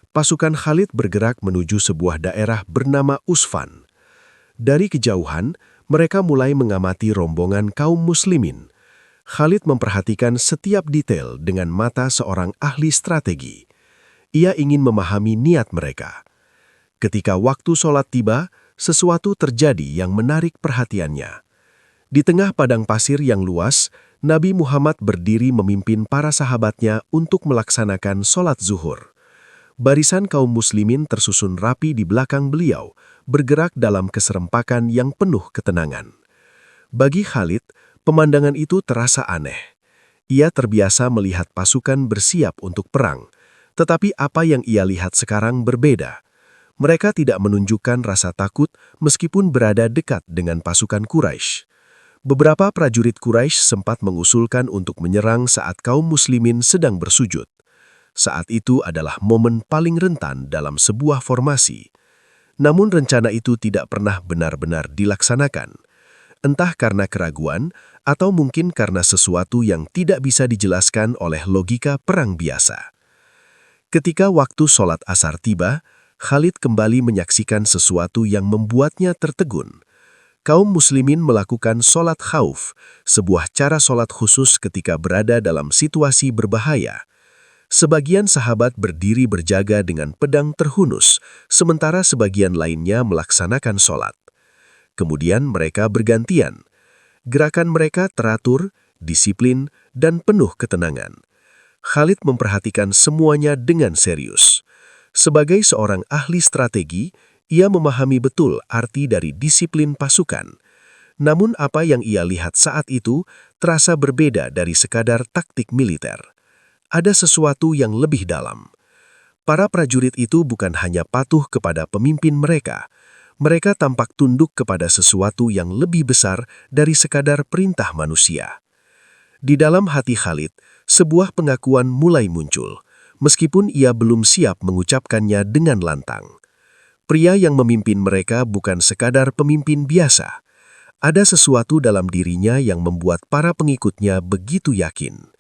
Pasukan Khalid bergerak menuju sebuah daerah bernama Usfan. Dari kejauhan, mereka mulai mengamati rombongan kaum muslimin. Khalid memperhatikan setiap detail dengan mata seorang ahli strategi. Ia ingin memahami niat mereka. Ketika waktu sholat tiba, sesuatu terjadi yang menarik perhatiannya. Di tengah padang pasir yang luas, Nabi Muhammad berdiri memimpin para sahabatnya untuk melaksanakan sholat zuhur. Barisan kaum muslimin tersusun rapi di belakang beliau, bergerak dalam keserempakan yang penuh ketenangan. Bagi Khalid, pemandangan itu terasa aneh. Ia terbiasa melihat pasukan bersiap untuk perang, tetapi apa yang ia lihat sekarang berbeda. Mereka tidak menunjukkan rasa takut meskipun berada dekat dengan pasukan Quraisy. Beberapa prajurit Quraisy sempat mengusulkan untuk menyerang saat kaum muslimin sedang bersujud. Saat itu adalah momen paling rentan dalam sebuah formasi. Namun rencana itu tidak pernah benar-benar dilaksanakan. Entah karena keraguan atau mungkin karena sesuatu yang tidak bisa dijelaskan oleh logika perang biasa. Ketika waktu sholat asar tiba, Khalid kembali menyaksikan sesuatu yang membuatnya tertegun. Kaum muslimin melakukan sholat khauf, sebuah cara sholat khusus ketika berada dalam situasi berbahaya. Sebagian sahabat berdiri berjaga dengan pedang terhunus, sementara sebagian lainnya melaksanakan sholat. Kemudian mereka bergantian. Gerakan mereka teratur, disiplin, dan penuh ketenangan. Khalid memperhatikan semuanya dengan serius. Sebagai seorang ahli strategi, ia memahami betul arti dari disiplin pasukan. Namun apa yang ia lihat saat itu terasa berbeda dari sekadar taktik militer. Ada sesuatu yang lebih dalam. Para prajurit itu bukan hanya patuh kepada pemimpin mereka. Mereka tampak tunduk kepada sesuatu yang lebih besar dari sekadar perintah manusia. Di dalam hati Khalid, sebuah pengakuan mulai muncul, meskipun ia belum siap mengucapkannya dengan lantang. Pria yang memimpin mereka bukan sekadar pemimpin biasa. Ada sesuatu dalam dirinya yang membuat para pengikutnya begitu yakin.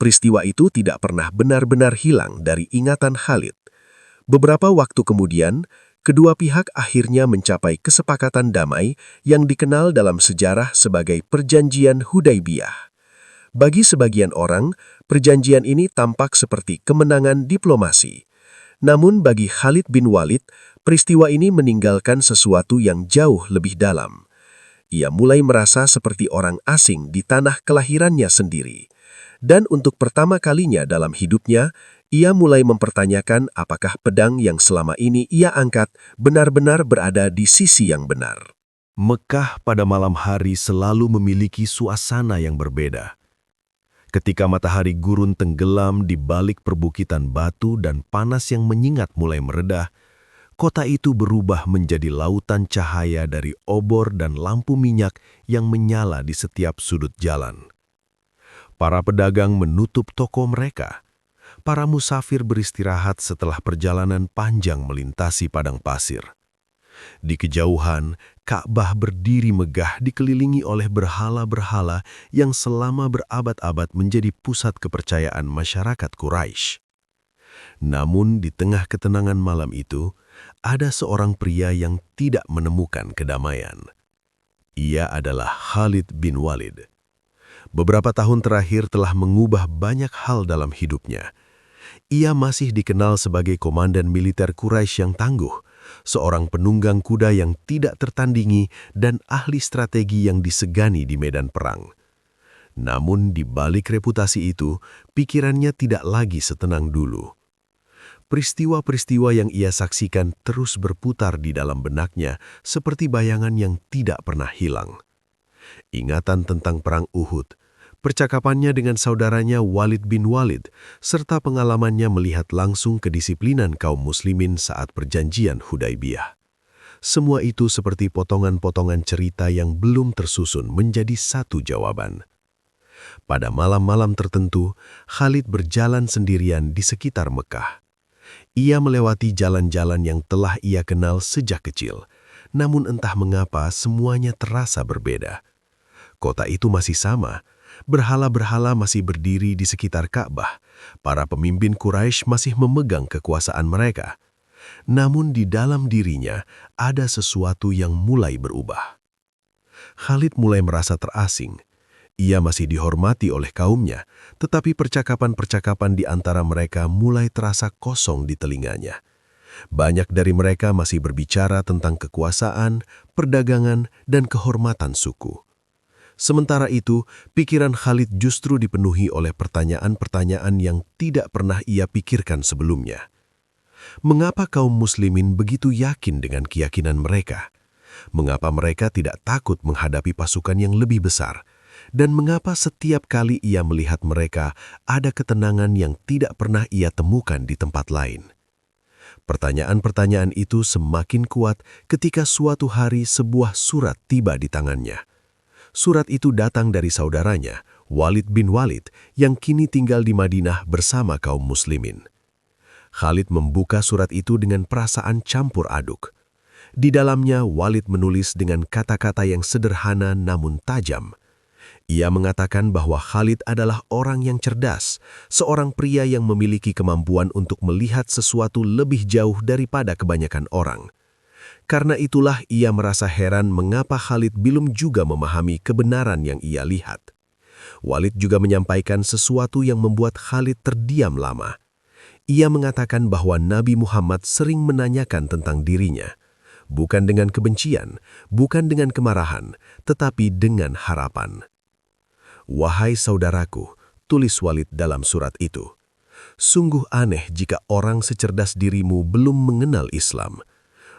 Peristiwa itu tidak pernah benar-benar hilang dari ingatan Khalid. Beberapa waktu kemudian, kedua pihak akhirnya mencapai kesepakatan damai yang dikenal dalam sejarah sebagai Perjanjian Hudaibiyah. Bagi sebagian orang, perjanjian ini tampak seperti kemenangan diplomasi. Namun bagi Khalid bin Walid, peristiwa ini meninggalkan sesuatu yang jauh lebih dalam. Ia mulai merasa seperti orang asing di tanah kelahirannya sendiri. Dan untuk pertama kalinya dalam hidupnya, ia mulai mempertanyakan apakah pedang yang selama ini ia angkat benar-benar berada di sisi yang benar. Mekah pada malam hari selalu memiliki suasana yang berbeda. Ketika matahari gurun tenggelam di balik perbukitan batu dan panas yang menyengat mulai meredah, kota itu berubah menjadi lautan cahaya dari obor dan lampu minyak yang menyala di setiap sudut jalan. Para pedagang menutup toko mereka. Para musafir beristirahat setelah perjalanan panjang melintasi padang pasir. Di kejauhan, Ka'bah berdiri megah dikelilingi oleh berhala-berhala yang selama berabad-abad menjadi pusat kepercayaan masyarakat Quraisy. Namun di tengah ketenangan malam itu, ada seorang pria yang tidak menemukan kedamaian. Ia adalah Khalid bin Walid. Beberapa tahun terakhir telah mengubah banyak hal dalam hidupnya. Ia masih dikenal sebagai komandan militer Quraisy yang tangguh, seorang penunggang kuda yang tidak tertandingi dan ahli strategi yang disegani di medan perang. Namun di balik reputasi itu, pikirannya tidak lagi setenang dulu. Peristiwa-peristiwa yang ia saksikan terus berputar di dalam benaknya seperti bayangan yang tidak pernah hilang. Ingatan tentang perang Uhud, percakapannya dengan saudaranya Walid bin Walid, serta pengalamannya melihat langsung kedisiplinan kaum muslimin saat perjanjian Hudaybiyah. Semua itu seperti potongan-potongan cerita yang belum tersusun menjadi satu jawaban. Pada malam-malam tertentu, Khalid berjalan sendirian di sekitar Mekah. Ia melewati jalan-jalan yang telah ia kenal sejak kecil, namun entah mengapa semuanya terasa berbeda. Kota itu masih sama, berhala-berhala masih berdiri di sekitar Ka'bah, para pemimpin Quraisy masih memegang kekuasaan mereka. Namun di dalam dirinya ada sesuatu yang mulai berubah. Khalid mulai merasa terasing. Ia masih dihormati oleh kaumnya, tetapi percakapan-percakapan di antara mereka mulai terasa kosong di telinganya. Banyak dari mereka masih berbicara tentang kekuasaan, perdagangan, dan kehormatan suku. Sementara itu, pikiran Khalid justru dipenuhi oleh pertanyaan-pertanyaan yang tidak pernah ia pikirkan sebelumnya. Mengapa kaum muslimin begitu yakin dengan keyakinan mereka? Mengapa mereka tidak takut menghadapi pasukan yang lebih besar? Dan mengapa setiap kali ia melihat mereka, ada ketenangan yang tidak pernah ia temukan di tempat lain? Pertanyaan-pertanyaan itu semakin kuat ketika suatu hari sebuah surat tiba di tangannya. Surat itu datang dari saudaranya, Walid bin Walid, yang kini tinggal di Madinah bersama kaum muslimin. Khalid membuka surat itu dengan perasaan campur aduk. Di dalamnya, Walid menulis dengan kata-kata yang sederhana namun tajam. Ia mengatakan bahwa Khalid adalah orang yang cerdas, seorang pria yang memiliki kemampuan untuk melihat sesuatu lebih jauh daripada kebanyakan orang. Karena itulah ia merasa heran mengapa Khalid belum juga memahami kebenaran yang ia lihat. Walid juga menyampaikan sesuatu yang membuat Khalid terdiam lama. Ia mengatakan bahwa Nabi Muhammad sering menanyakan tentang dirinya, bukan dengan kebencian, bukan dengan kemarahan, tetapi dengan harapan. "Wahai saudaraku," tulis Walid dalam surat itu, "sungguh aneh jika orang secerdas dirimu belum mengenal Islam.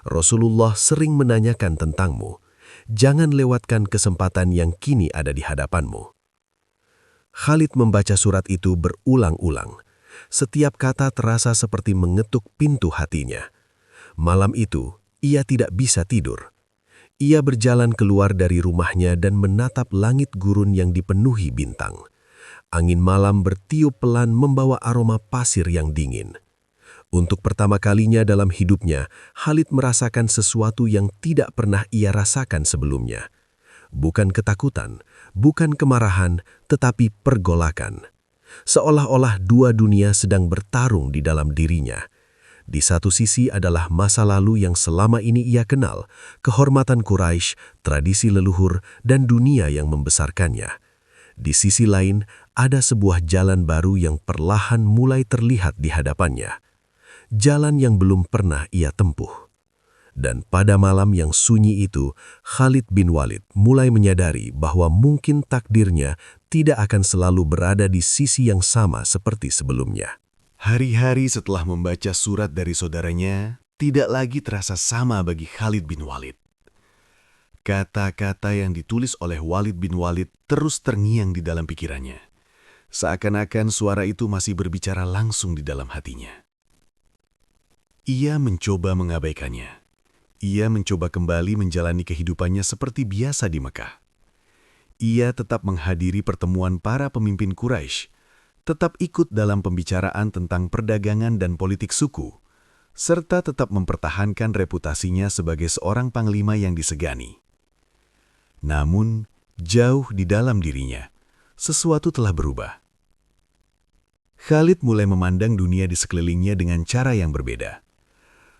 Rasulullah sering menanyakan tentangmu. Jangan lewatkan kesempatan yang kini ada di hadapanmu." Khalid membaca surat itu berulang-ulang. Setiap kata terasa seperti mengetuk pintu hatinya. Malam itu, ia tidak bisa tidur. Ia berjalan keluar dari rumahnya dan menatap langit gurun yang dipenuhi bintang. Angin malam bertiup pelan membawa aroma pasir yang dingin. Untuk pertama kalinya dalam hidupnya, Khalid merasakan sesuatu yang tidak pernah ia rasakan sebelumnya. Bukan ketakutan, bukan kemarahan, tetapi pergolakan. Seolah-olah dua dunia sedang bertarung di dalam dirinya. Di satu sisi adalah masa lalu yang selama ini ia kenal, kehormatan Quraisy, tradisi leluhur, dan dunia yang membesarkannya. Di sisi lain, ada sebuah jalan baru yang perlahan mulai terlihat di hadapannya. Jalan yang belum pernah ia tempuh. Dan pada malam yang sunyi itu, Khalid bin Walid mulai menyadari bahwa mungkin takdirnya tidak akan selalu berada di sisi yang sama seperti sebelumnya. Hari-hari setelah membaca surat dari saudaranya, tidak lagi terasa sama bagi Khalid bin Walid. Kata-kata yang ditulis oleh Walid bin Walid terus terngiang di dalam pikirannya. Seakan-akan suara itu masih berbicara langsung di dalam hatinya. Ia mencoba mengabaikannya. Ia mencoba kembali menjalani kehidupannya seperti biasa di Mekah. Ia tetap menghadiri pertemuan para pemimpin Quraisy, tetap ikut dalam pembicaraan tentang perdagangan dan politik suku, serta tetap mempertahankan reputasinya sebagai seorang panglima yang disegani. Namun, jauh di dalam dirinya, sesuatu telah berubah. Khalid mulai memandang dunia di sekelilingnya dengan cara yang berbeda.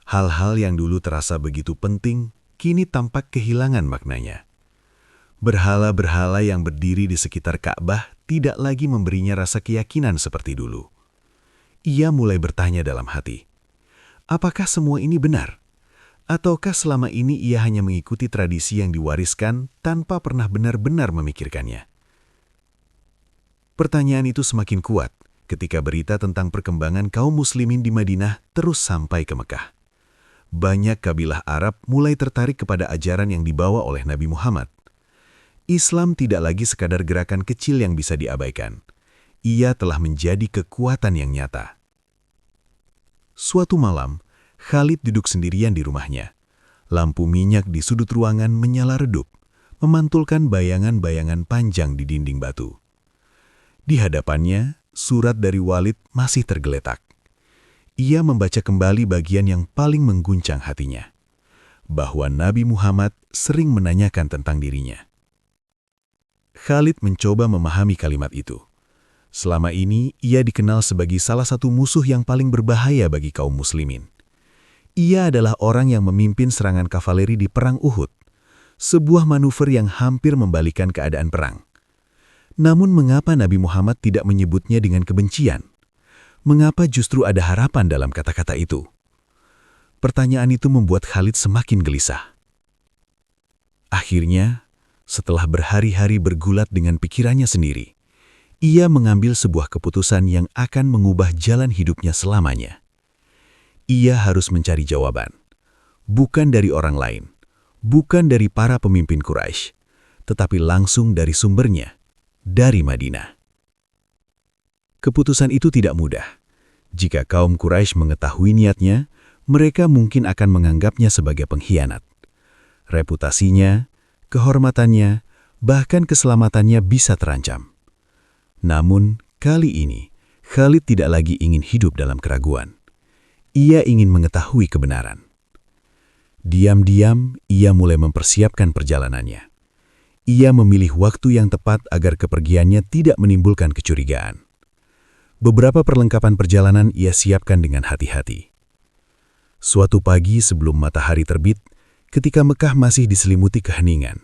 Hal-hal yang dulu terasa begitu penting, kini tampak kehilangan maknanya. Berhala-berhala yang berdiri di sekitar Ka'bah tidak lagi memberinya rasa keyakinan seperti dulu. Ia mulai bertanya dalam hati, apakah semua ini benar? Ataukah selama ini ia hanya mengikuti tradisi yang diwariskan tanpa pernah benar-benar memikirkannya? Pertanyaan itu semakin kuat ketika berita tentang perkembangan kaum muslimin di Madinah terus sampai ke Mekah. Banyak kabilah Arab mulai tertarik kepada ajaran yang dibawa oleh Nabi Muhammad. Islam tidak lagi sekadar gerakan kecil yang bisa diabaikan. Ia telah menjadi kekuatan yang nyata. Suatu malam, Khalid duduk sendirian di rumahnya. Lampu minyak di sudut ruangan menyala redup, memantulkan bayangan-bayangan panjang di dinding batu. Di hadapannya, surat dari Walid masih tergeletak. Ia membaca kembali bagian yang paling mengguncang hatinya, bahwa Nabi Muhammad sering menanyakan tentang dirinya. Khalid mencoba memahami kalimat itu. Selama ini, ia dikenal sebagai salah satu musuh yang paling berbahaya bagi kaum muslimin. Ia adalah orang yang memimpin serangan kavaleri di Perang Uhud, sebuah manuver yang hampir membalikkan keadaan perang. Namun mengapa Nabi Muhammad tidak menyebutnya dengan kebencian? Mengapa justru ada harapan dalam kata-kata itu? Pertanyaan itu membuat Khalid semakin gelisah. Akhirnya, setelah berhari-hari bergulat dengan pikirannya sendiri, ia mengambil sebuah keputusan yang akan mengubah jalan hidupnya selamanya. Ia harus mencari jawaban, bukan dari orang lain, bukan dari para pemimpin Quraisy, tetapi langsung dari sumbernya, dari Madinah. Keputusan itu tidak mudah. Jika kaum Quraisy mengetahui niatnya, mereka mungkin akan menganggapnya sebagai pengkhianat. Reputasinya, kehormatannya, bahkan keselamatannya bisa terancam. Namun, kali ini, Khalid tidak lagi ingin hidup dalam keraguan. Ia ingin mengetahui kebenaran. Diam-diam, ia mulai mempersiapkan perjalanannya. Ia memilih waktu yang tepat agar kepergiannya tidak menimbulkan kecurigaan. Beberapa perlengkapan perjalanan ia siapkan dengan hati-hati. Suatu pagi sebelum matahari terbit, ketika Mekah masih diselimuti keheningan,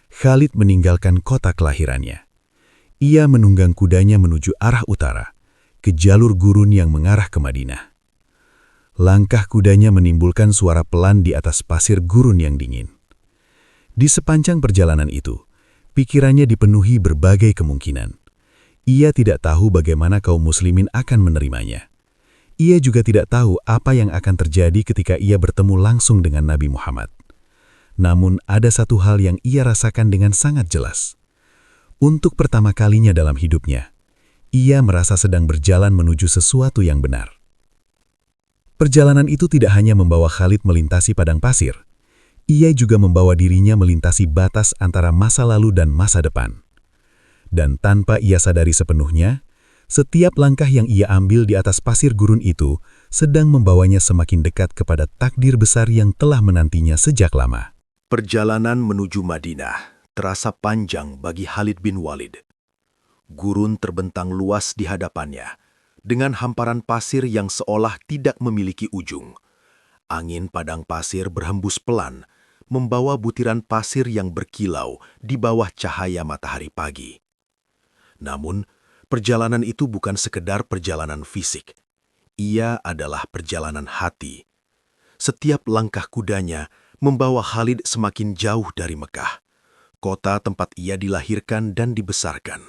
Khalid meninggalkan kota kelahirannya. Ia menunggang kudanya menuju arah utara, ke jalur gurun yang mengarah ke Madinah. Langkah kudanya menimbulkan suara pelan di atas pasir gurun yang dingin. Di sepanjang perjalanan itu, pikirannya dipenuhi berbagai kemungkinan. Ia tidak tahu bagaimana kaum muslimin akan menerimanya. Ia juga tidak tahu apa yang akan terjadi ketika ia bertemu langsung dengan Nabi Muhammad. Namun ada satu hal yang ia rasakan dengan sangat jelas. Untuk pertama kalinya dalam hidupnya, ia merasa sedang berjalan menuju sesuatu yang benar. Perjalanan itu tidak hanya membawa Khalid melintasi padang pasir, ia juga membawa dirinya melintasi batas antara masa lalu dan masa depan. Dan tanpa ia sadari sepenuhnya, setiap langkah yang ia ambil di atas pasir gurun itu sedang membawanya semakin dekat kepada takdir besar yang telah menantinya sejak lama. Perjalanan menuju Madinah terasa panjang bagi Khalid bin Walid. Gurun terbentang luas di hadapannya, dengan hamparan pasir yang seolah tidak memiliki ujung. Angin padang pasir berhembus pelan, membawa butiran pasir yang berkilau di bawah cahaya matahari pagi. Namun, perjalanan itu bukan sekedar perjalanan fisik. Ia adalah perjalanan hati. Setiap langkah kudanya membawa Khalid semakin jauh dari Mekah, kota tempat ia dilahirkan dan dibesarkan.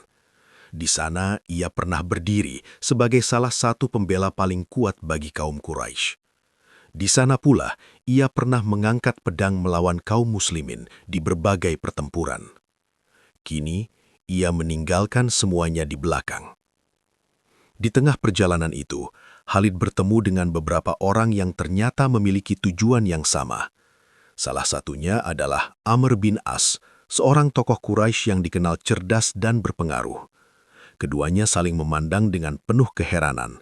Di sana, ia pernah berdiri sebagai salah satu pembela paling kuat bagi kaum Quraisy. Di sana pula, ia pernah mengangkat pedang melawan kaum muslimin di berbagai pertempuran. Kini, ia meninggalkan semuanya di belakang. Di tengah perjalanan itu, Khalid bertemu dengan beberapa orang yang ternyata memiliki tujuan yang sama. Salah satunya adalah Amr bin As, seorang tokoh Quraisy yang dikenal cerdas dan berpengaruh. Keduanya saling memandang dengan penuh keheranan.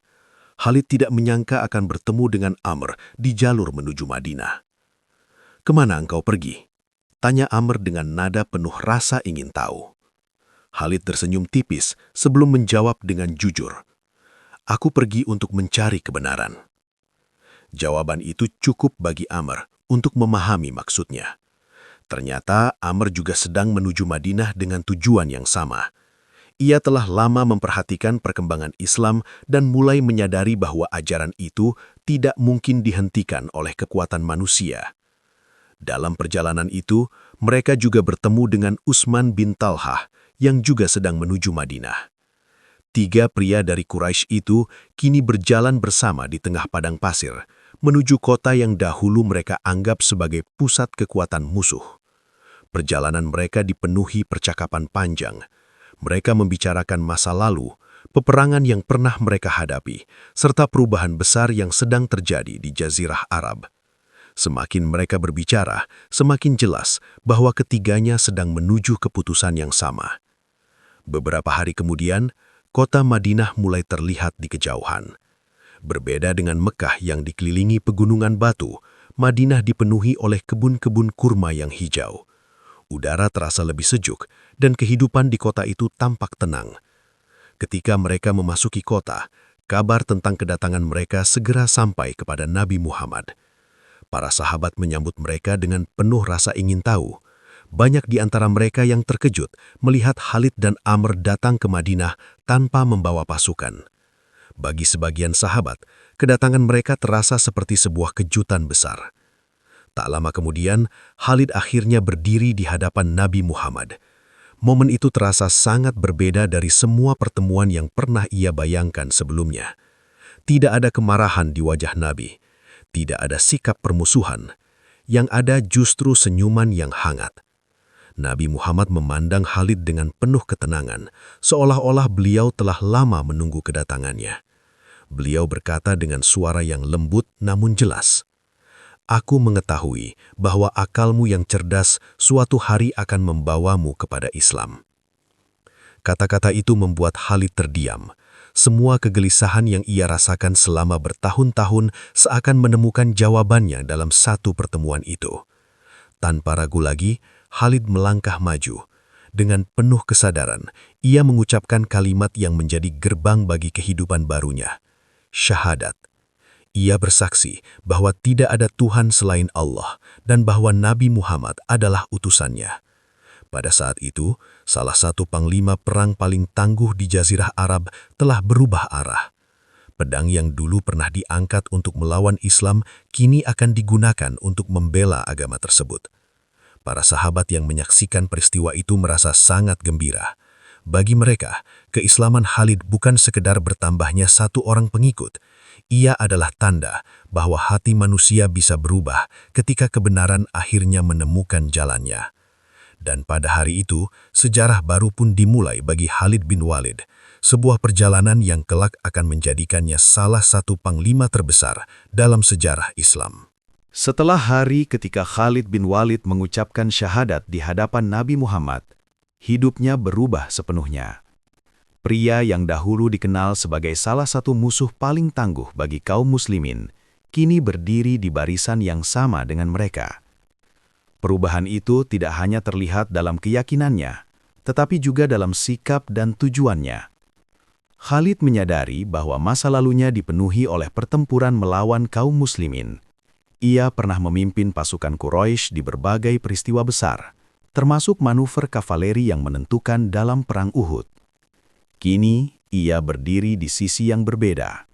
Khalid tidak menyangka akan bertemu dengan Amr di jalur menuju Madinah. "Kemana engkau pergi?" tanya Amr dengan nada penuh rasa ingin tahu. Khalid tersenyum tipis sebelum menjawab dengan jujur, "Aku pergi untuk mencari kebenaran." Jawaban itu cukup bagi Amr untuk memahami maksudnya. Ternyata Amr juga sedang menuju Madinah dengan tujuan yang sama. Ia telah lama memperhatikan perkembangan Islam dan mulai menyadari bahwa ajaran itu tidak mungkin dihentikan oleh kekuatan manusia. Dalam perjalanan itu, mereka juga bertemu dengan Utsman bin Talhah yang juga sedang menuju Madinah. 3 pria dari Quraisy itu kini berjalan bersama di tengah padang pasir, menuju kota yang dahulu mereka anggap sebagai pusat kekuatan musuh. Perjalanan mereka dipenuhi percakapan panjang. Mereka membicarakan masa lalu, peperangan yang pernah mereka hadapi, serta perubahan besar yang sedang terjadi di Jazirah Arab. Semakin mereka berbicara, semakin jelas bahwa ketiganya sedang menuju keputusan yang sama. Beberapa hari kemudian, kota Madinah mulai terlihat di kejauhan. Berbeda dengan Mekah yang dikelilingi pegunungan batu, Madinah dipenuhi oleh kebun-kebun kurma yang hijau. Udara terasa lebih sejuk, dan kehidupan di kota itu tampak tenang. Ketika mereka memasuki kota, kabar tentang kedatangan mereka segera sampai kepada Nabi Muhammad. Para sahabat menyambut mereka dengan penuh rasa ingin tahu. Banyak di antara mereka yang terkejut melihat Khalid dan Amr datang ke Madinah tanpa membawa pasukan. Bagi sebagian sahabat, kedatangan mereka terasa seperti sebuah kejutan besar. Tak lama kemudian, Khalid akhirnya berdiri di hadapan Nabi Muhammad. Momen itu terasa sangat berbeda dari semua pertemuan yang pernah ia bayangkan sebelumnya. Tidak ada kemarahan di wajah Nabi. Tidak ada sikap permusuhan. Yang ada justru senyuman yang hangat. Nabi Muhammad memandang Khalid dengan penuh ketenangan, seolah-olah beliau telah lama menunggu kedatangannya. Beliau berkata dengan suara yang lembut namun jelas, "Aku mengetahui bahwa akalmu yang cerdas suatu hari akan membawamu kepada Islam." Kata-kata itu membuat Khalid terdiam. Semua kegelisahan yang ia rasakan selama bertahun-tahun seakan menemukan jawabannya dalam satu pertemuan itu. Tanpa ragu lagi, Khalid melangkah maju. Dengan penuh kesadaran, ia mengucapkan kalimat yang menjadi gerbang bagi kehidupan barunya. Syahadat. Ia bersaksi bahwa tidak ada Tuhan selain Allah dan bahwa Nabi Muhammad adalah utusannya. Pada saat itu, salah satu panglima perang paling tangguh di Jazirah Arab telah berubah arah. Pedang yang dulu pernah diangkat untuk melawan Islam kini akan digunakan untuk membela agama tersebut. Para sahabat yang menyaksikan peristiwa itu merasa sangat gembira. Bagi mereka, keislaman Khalid bukan sekedar bertambahnya satu orang pengikut. Ia adalah tanda bahwa hati manusia bisa berubah ketika kebenaran akhirnya menemukan jalannya. Dan pada hari itu, sejarah baru pun dimulai bagi Khalid bin Walid, sebuah perjalanan yang kelak akan menjadikannya salah satu panglima terbesar dalam sejarah Islam. Setelah hari ketika Khalid bin Walid mengucapkan syahadat di hadapan Nabi Muhammad, hidupnya berubah sepenuhnya. Pria yang dahulu dikenal sebagai salah satu musuh paling tangguh bagi kaum muslimin, kini berdiri di barisan yang sama dengan mereka. Perubahan itu tidak hanya terlihat dalam keyakinannya, tetapi juga dalam sikap dan tujuannya. Khalid menyadari bahwa masa lalunya dipenuhi oleh pertempuran melawan kaum muslimin. Ia pernah memimpin pasukan Quraisy di berbagai peristiwa besar, termasuk manuver kavaleri yang menentukan dalam Perang Uhud. Kini, ia berdiri di sisi yang berbeda.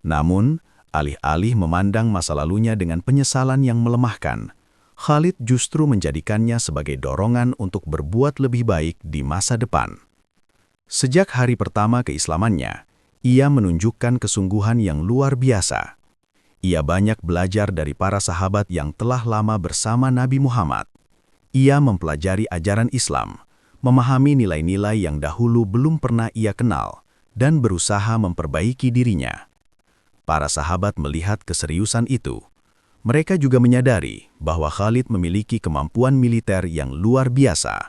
Namun, alih-alih memandang masa lalunya dengan penyesalan yang melemahkan, Khalid justru menjadikannya sebagai dorongan untuk berbuat lebih baik di masa depan. Sejak hari pertama keislamannya, ia menunjukkan kesungguhan yang luar biasa. Ia banyak belajar dari para sahabat yang telah lama bersama Nabi Muhammad. Ia mempelajari ajaran Islam, memahami nilai-nilai yang dahulu belum pernah ia kenal, dan berusaha memperbaiki dirinya. Para sahabat melihat keseriusan itu. Mereka juga menyadari bahwa Khalid memiliki kemampuan militer yang luar biasa.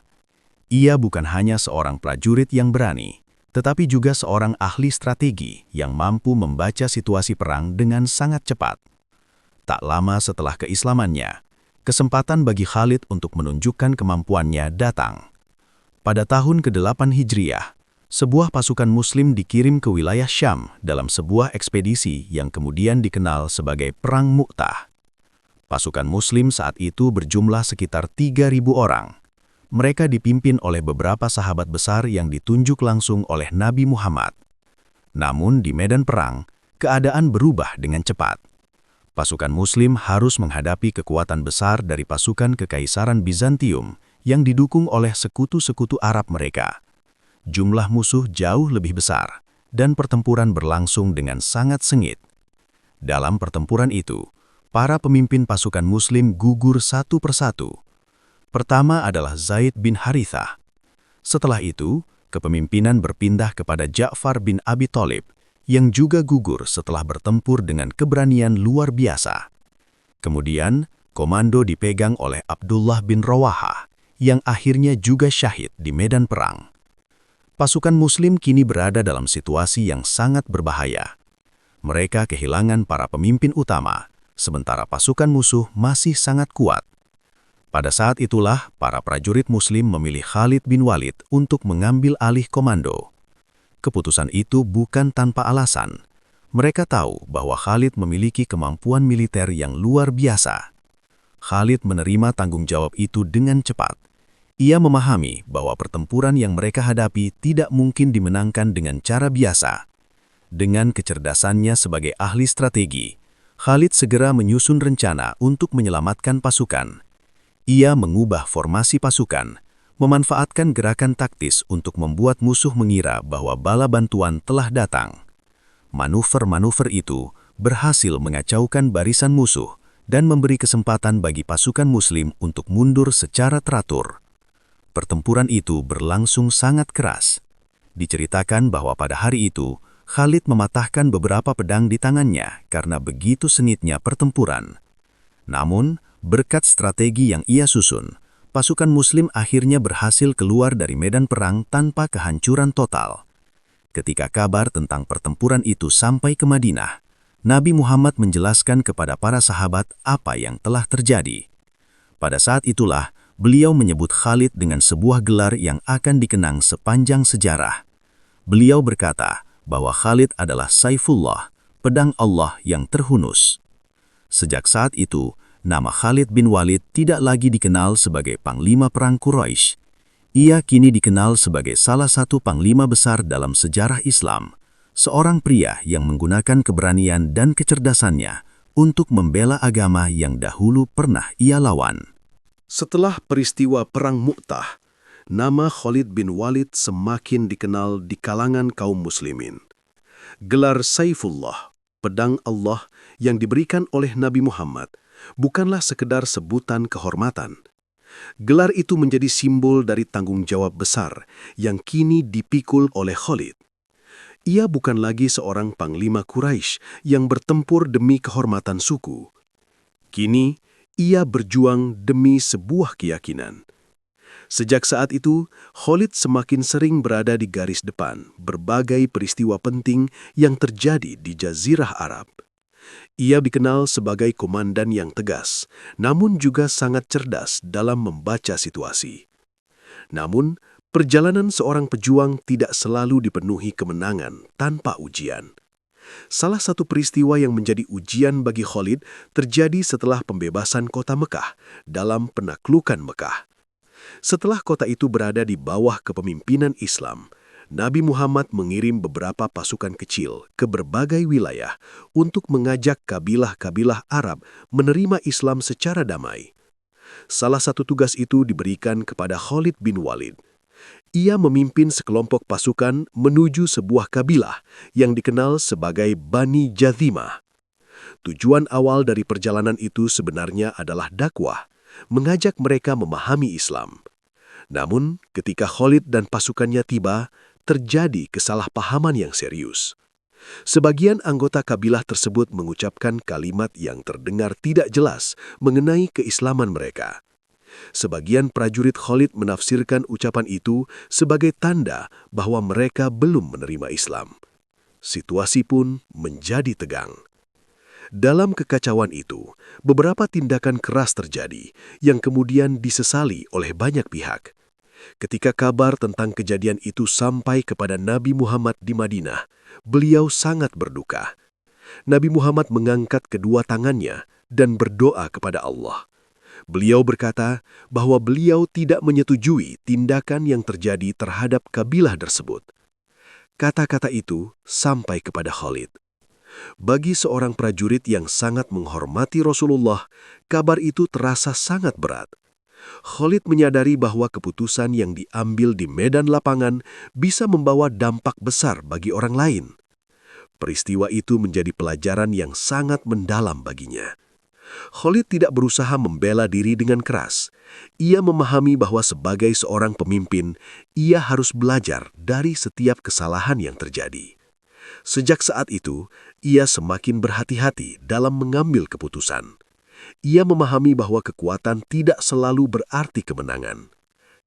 Ia bukan hanya seorang prajurit yang berani, tetapi juga seorang ahli strategi yang mampu membaca situasi perang dengan sangat cepat. Tak lama setelah keislamannya, kesempatan bagi Khalid untuk menunjukkan kemampuannya datang. Pada tahun ke-8 Hijriah, sebuah pasukan Muslim dikirim ke wilayah Syam dalam sebuah ekspedisi yang kemudian dikenal sebagai Perang Mu'tah. Pasukan Muslim saat itu berjumlah sekitar 3.000 orang. Mereka dipimpin oleh beberapa sahabat besar yang ditunjuk langsung oleh Nabi Muhammad. Namun di medan perang, keadaan berubah dengan cepat. Pasukan Muslim harus menghadapi kekuatan besar dari pasukan Kekaisaran Bizantium yang didukung oleh sekutu-sekutu Arab mereka. Jumlah musuh jauh lebih besar, dan pertempuran berlangsung dengan sangat sengit. Dalam pertempuran itu, para pemimpin pasukan Muslim gugur satu persatu. Pertama adalah Zaid bin Harithah. Setelah itu, kepemimpinan berpindah kepada Ja'far bin Abi Thalib, yang juga gugur setelah bertempur dengan keberanian luar biasa. Kemudian, komando dipegang oleh Abdullah bin Rawahah, yang akhirnya juga syahid di medan perang. Pasukan Muslim kini berada dalam situasi yang sangat berbahaya. Mereka kehilangan para pemimpin utama, sementara pasukan musuh masih sangat kuat. Pada saat itulah, para prajurit Muslim memilih Khalid bin Walid untuk mengambil alih komando. Keputusan itu bukan tanpa alasan. Mereka tahu bahwa Khalid memiliki kemampuan militer yang luar biasa. Khalid menerima tanggung jawab itu dengan cepat. Ia memahami bahwa pertempuran yang mereka hadapi tidak mungkin dimenangkan dengan cara biasa. Dengan kecerdasannya sebagai ahli strategi, Khalid segera menyusun rencana untuk menyelamatkan pasukan. Ia mengubah formasi pasukan, memanfaatkan gerakan taktis untuk membuat musuh mengira bahwa bala bantuan telah datang. Manuver-manuver itu berhasil mengacaukan barisan musuh dan memberi kesempatan bagi pasukan Muslim untuk mundur secara teratur. Pertempuran itu berlangsung sangat keras. Diceritakan bahwa pada hari itu, Khalid mematahkan beberapa pedang di tangannya karena begitu sengitnya pertempuran. Namun, berkat strategi yang ia susun, pasukan Muslim akhirnya berhasil keluar dari medan perang tanpa kehancuran total. Ketika kabar tentang pertempuran itu sampai ke Madinah, Nabi Muhammad menjelaskan kepada para sahabat apa yang telah terjadi. Pada saat itulah, beliau menyebut Khalid dengan sebuah gelar yang akan dikenang sepanjang sejarah. Beliau berkata bahwa Khalid adalah Saifullah, pedang Allah yang terhunus. Sejak saat itu, nama Khalid bin Walid tidak lagi dikenal sebagai Panglima Perang Quraisy. Ia kini dikenal sebagai salah satu panglima besar dalam sejarah Islam, seorang pria yang menggunakan keberanian dan kecerdasannya untuk membela agama yang dahulu pernah ia lawan. Setelah peristiwa Perang Mu'tah, nama Khalid bin Walid semakin dikenal di kalangan kaum muslimin. Gelar Saifullah, pedang Allah yang diberikan oleh Nabi Muhammad, bukanlah sekedar sebutan kehormatan. Gelar itu menjadi simbol dari tanggung jawab besar yang kini dipikul oleh Khalid. Ia bukan lagi seorang panglima Quraisy yang bertempur demi kehormatan suku. Kini, ia berjuang demi sebuah keyakinan. Sejak saat itu, Khalid semakin sering berada di garis depan berbagai peristiwa penting yang terjadi di Jazirah Arab. Ia dikenal sebagai komandan yang tegas, namun juga sangat cerdas dalam membaca situasi. Namun, perjalanan seorang pejuang tidak selalu dipenuhi kemenangan tanpa ujian. Salah satu peristiwa yang menjadi ujian bagi Khalid terjadi setelah pembebasan kota Mekah dalam penaklukan Mekah. Setelah kota itu berada di bawah kepemimpinan Islam, Nabi Muhammad mengirim beberapa pasukan kecil ke berbagai wilayah untuk mengajak kabilah-kabilah Arab menerima Islam secara damai. Salah satu tugas itu diberikan kepada Khalid bin Walid. Ia memimpin sekelompok pasukan menuju sebuah kabilah yang dikenal sebagai Bani Jathimah. Tujuan awal dari perjalanan itu sebenarnya adalah dakwah, mengajak mereka memahami Islam. Namun, ketika Khalid dan pasukannya tiba, terjadi kesalahpahaman yang serius. Sebagian anggota kabilah tersebut mengucapkan kalimat yang terdengar tidak jelas mengenai keislaman mereka. Sebagian prajurit Khalid menafsirkan ucapan itu sebagai tanda bahwa mereka belum menerima Islam. Situasi pun menjadi tegang. Dalam kekacauan itu, beberapa tindakan keras terjadi yang kemudian disesali oleh banyak pihak. Ketika kabar tentang kejadian itu sampai kepada Nabi Muhammad di Madinah, beliau sangat berduka. Nabi Muhammad mengangkat kedua tangannya dan berdoa kepada Allah. Beliau berkata bahwa beliau tidak menyetujui tindakan yang terjadi terhadap kabilah tersebut. Kata-kata itu sampai kepada Khalid. Bagi seorang prajurit yang sangat menghormati Rasulullah, kabar itu terasa sangat berat. Khalid menyadari bahwa keputusan yang diambil di medan lapangan bisa membawa dampak besar bagi orang lain. Peristiwa itu menjadi pelajaran yang sangat mendalam baginya. Khalid tidak berusaha membela diri dengan keras. Ia memahami bahwa sebagai seorang pemimpin, ia harus belajar dari setiap kesalahan yang terjadi. Sejak saat itu, ia semakin berhati-hati dalam mengambil keputusan. Ia memahami bahwa kekuatan tidak selalu berarti kemenangan.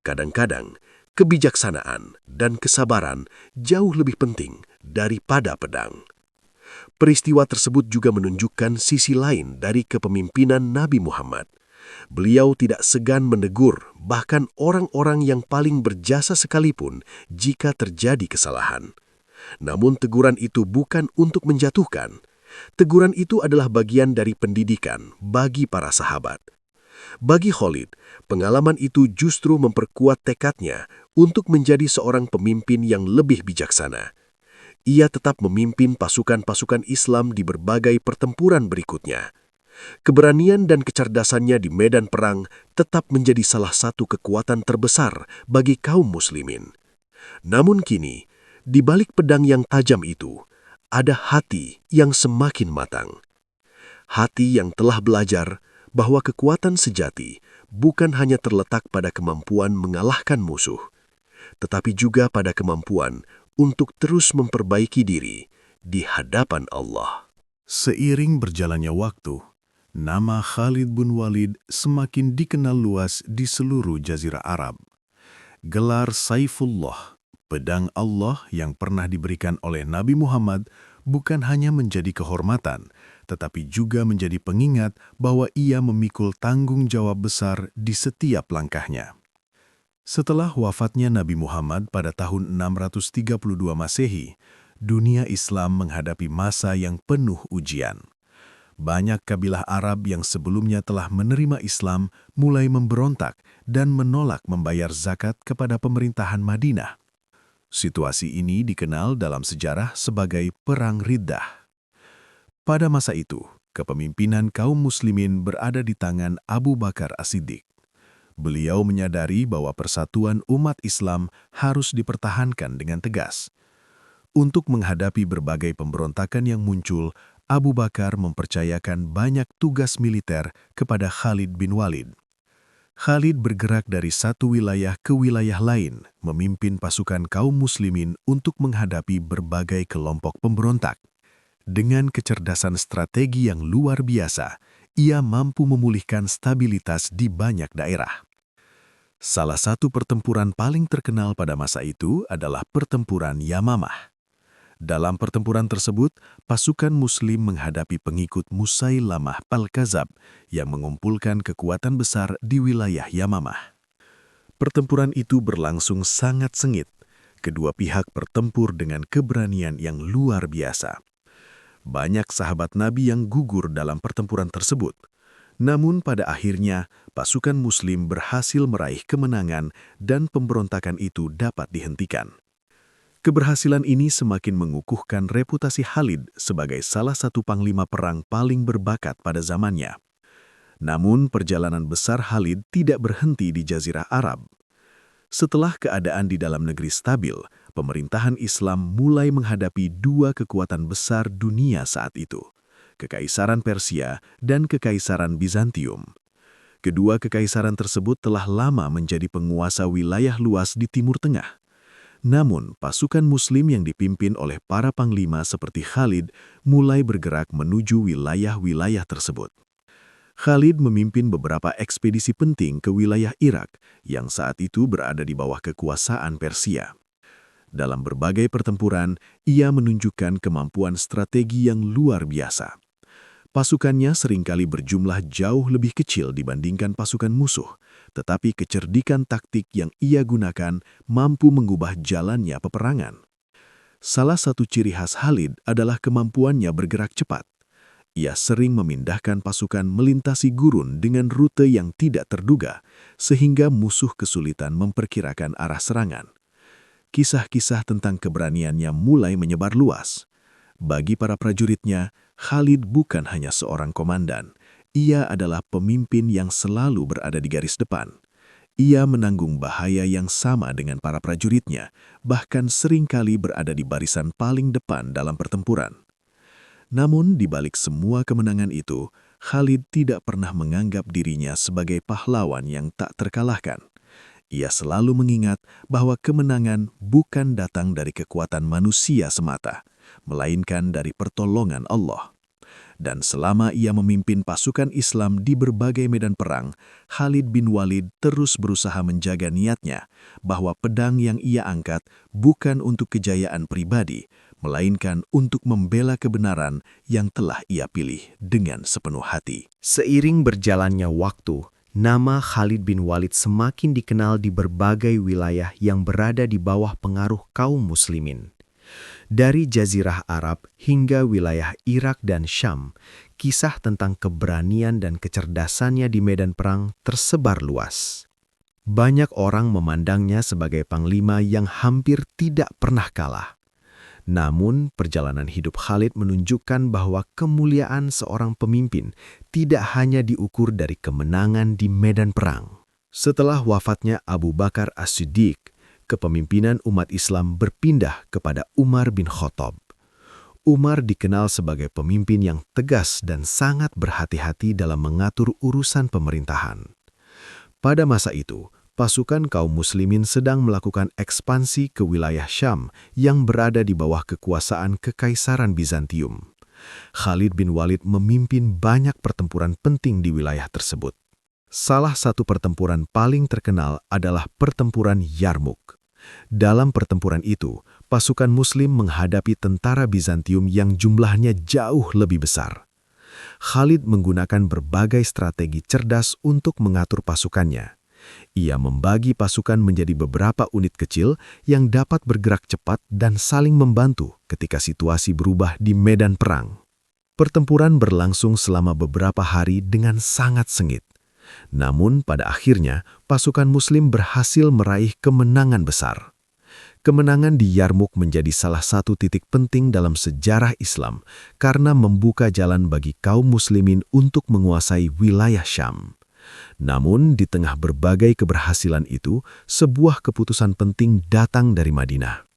Kadang-kadang, kebijaksanaan dan kesabaran jauh lebih penting daripada pedang. Peristiwa tersebut juga menunjukkan sisi lain dari kepemimpinan Nabi Muhammad. Beliau tidak segan menegur bahkan orang-orang yang paling berjasa sekalipun jika terjadi kesalahan. Namun teguran itu bukan untuk menjatuhkan. Teguran itu adalah bagian dari pendidikan bagi para sahabat. Bagi Khalid, pengalaman itu justru memperkuat tekadnya untuk menjadi seorang pemimpin yang lebih bijaksana. Ia tetap memimpin pasukan-pasukan Islam di berbagai pertempuran berikutnya. Keberanian dan kecerdasannya di medan perang tetap menjadi salah satu kekuatan terbesar bagi kaum muslimin. Namun kini, di balik pedang yang tajam itu, ada hati yang semakin matang. Hati yang telah belajar bahwa kekuatan sejati bukan hanya terletak pada kemampuan mengalahkan musuh, tetapi juga pada kemampuan untuk terus memperbaiki diri di hadapan Allah. Seiring berjalannya waktu, nama Khalid bin Walid semakin dikenal luas di seluruh Jazirah Arab. Gelar Saifullah, pedang Allah yang pernah diberikan oleh Nabi Muhammad, bukan hanya menjadi kehormatan, tetapi juga menjadi pengingat bahwa ia memikul tanggung jawab besar di setiap langkahnya. Setelah wafatnya Nabi Muhammad pada tahun 632 Masehi, dunia Islam menghadapi masa yang penuh ujian. Banyak kabilah Arab yang sebelumnya telah menerima Islam mulai memberontak dan menolak membayar zakat kepada pemerintahan Madinah. Situasi ini dikenal dalam sejarah sebagai Perang Riddah. Pada masa itu, kepemimpinan kaum muslimin berada di tangan Abu Bakar As-Siddiq. Beliau menyadari bahwa persatuan umat Islam harus dipertahankan dengan tegas. Untuk menghadapi berbagai pemberontakan yang muncul, Abu Bakar mempercayakan banyak tugas militer kepada Khalid bin Walid. Khalid bergerak dari satu wilayah ke wilayah lain, memimpin pasukan kaum muslimin untuk menghadapi berbagai kelompok pemberontak. Dengan kecerdasan strategi yang luar biasa, ia mampu memulihkan stabilitas di banyak daerah. Salah satu pertempuran paling terkenal pada masa itu adalah pertempuran Yamamah. Dalam pertempuran tersebut, pasukan Muslim menghadapi pengikut Musailamah Al-Kadzab yang mengumpulkan kekuatan besar di wilayah Yamamah. Pertempuran itu berlangsung sangat sengit. Kedua pihak bertempur dengan keberanian yang luar biasa. Banyak sahabat Nabi yang gugur dalam pertempuran tersebut. Namun pada akhirnya, pasukan Muslim berhasil meraih kemenangan dan pemberontakan itu dapat dihentikan. Keberhasilan ini semakin mengukuhkan reputasi Khalid sebagai salah satu panglima perang paling berbakat pada zamannya. Namun, perjalanan besar Khalid tidak berhenti di Jazirah Arab. Setelah keadaan di dalam negeri stabil, pemerintahan Islam mulai menghadapi dua kekuatan besar dunia saat itu, Kekaisaran Persia dan Kekaisaran Bizantium. Kedua kekaisaran tersebut telah lama menjadi penguasa wilayah luas di Timur Tengah. Namun, pasukan Muslim yang dipimpin oleh para panglima seperti Khalid mulai bergerak menuju wilayah-wilayah tersebut. Khalid memimpin beberapa ekspedisi penting ke wilayah Irak yang saat itu berada di bawah kekuasaan Persia. Dalam berbagai pertempuran, ia menunjukkan kemampuan strategi yang luar biasa. Pasukannya seringkali berjumlah jauh lebih kecil dibandingkan pasukan musuh, tetapi kecerdikan taktik yang ia gunakan mampu mengubah jalannya peperangan. Salah satu ciri khas Khalid adalah kemampuannya bergerak cepat. Ia sering memindahkan pasukan melintasi gurun dengan rute yang tidak terduga, sehingga musuh kesulitan memperkirakan arah serangan. Kisah-kisah tentang keberaniannya mulai menyebar luas. Bagi para prajuritnya, Khalid bukan hanya seorang komandan. Ia adalah pemimpin yang selalu berada di garis depan. Ia menanggung bahaya yang sama dengan para prajuritnya, bahkan seringkali berada di barisan paling depan dalam pertempuran. Namun, di balik semua kemenangan itu, Khalid tidak pernah menganggap dirinya sebagai pahlawan yang tak terkalahkan. Ia selalu mengingat bahwa kemenangan bukan datang dari kekuatan manusia semata, melainkan dari pertolongan Allah. Dan selama ia memimpin pasukan Islam di berbagai medan perang, Khalid bin Walid terus berusaha menjaga niatnya bahwa pedang yang ia angkat bukan untuk kejayaan pribadi, melainkan untuk membela kebenaran yang telah ia pilih dengan sepenuh hati. Seiring berjalannya waktu, nama Khalid bin Walid semakin dikenal di berbagai wilayah yang berada di bawah pengaruh kaum muslimin. Dari Jazirah Arab hingga wilayah Irak dan Syam, kisah tentang keberanian dan kecerdasannya di medan perang tersebar luas. Banyak orang memandangnya sebagai panglima yang hampir tidak pernah kalah. Namun, perjalanan hidup Khalid menunjukkan bahwa kemuliaan seorang pemimpin tidak hanya diukur dari kemenangan di medan perang. Setelah wafatnya Abu Bakar As-Siddiq, kepemimpinan umat Islam berpindah kepada Umar bin Khattab. Umar dikenal sebagai pemimpin yang tegas dan sangat berhati-hati dalam mengatur urusan pemerintahan. Pada masa itu, pasukan kaum muslimin sedang melakukan ekspansi ke wilayah Syam yang berada di bawah kekuasaan Kekaisaran Bizantium. Khalid bin Walid memimpin banyak pertempuran penting di wilayah tersebut. Salah satu pertempuran paling terkenal adalah pertempuran Yarmuk. Dalam pertempuran itu, pasukan Muslim menghadapi tentara Bizantium yang jumlahnya jauh lebih besar. Khalid menggunakan berbagai strategi cerdas untuk mengatur pasukannya. Ia membagi pasukan menjadi beberapa unit kecil yang dapat bergerak cepat dan saling membantu ketika situasi berubah di medan perang. Pertempuran berlangsung selama beberapa hari dengan sangat sengit. Namun pada akhirnya, pasukan Muslim berhasil meraih kemenangan besar. Kemenangan di Yarmuk menjadi salah satu titik penting dalam sejarah Islam karena membuka jalan bagi kaum muslimin untuk menguasai wilayah Syam. Namun di tengah berbagai keberhasilan itu, sebuah keputusan penting datang dari Madinah.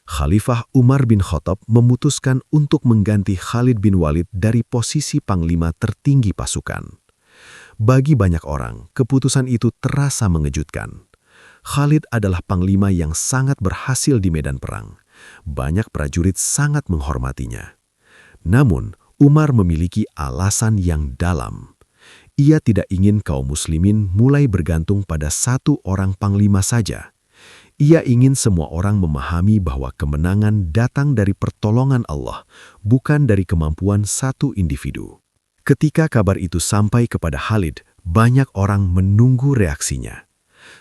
Khalifah Umar bin Khattab memutuskan untuk mengganti Khalid bin Walid dari posisi panglima tertinggi pasukan. Bagi banyak orang, keputusan itu terasa mengejutkan. Khalid adalah panglima yang sangat berhasil di medan perang. Banyak prajurit sangat menghormatinya. Namun, Umar memiliki alasan yang dalam. Ia tidak ingin kaum muslimin mulai bergantung pada satu orang panglima saja. Ia ingin semua orang memahami bahwa kemenangan datang dari pertolongan Allah, bukan dari kemampuan satu individu. Ketika kabar itu sampai kepada Khalid, banyak orang menunggu reaksinya.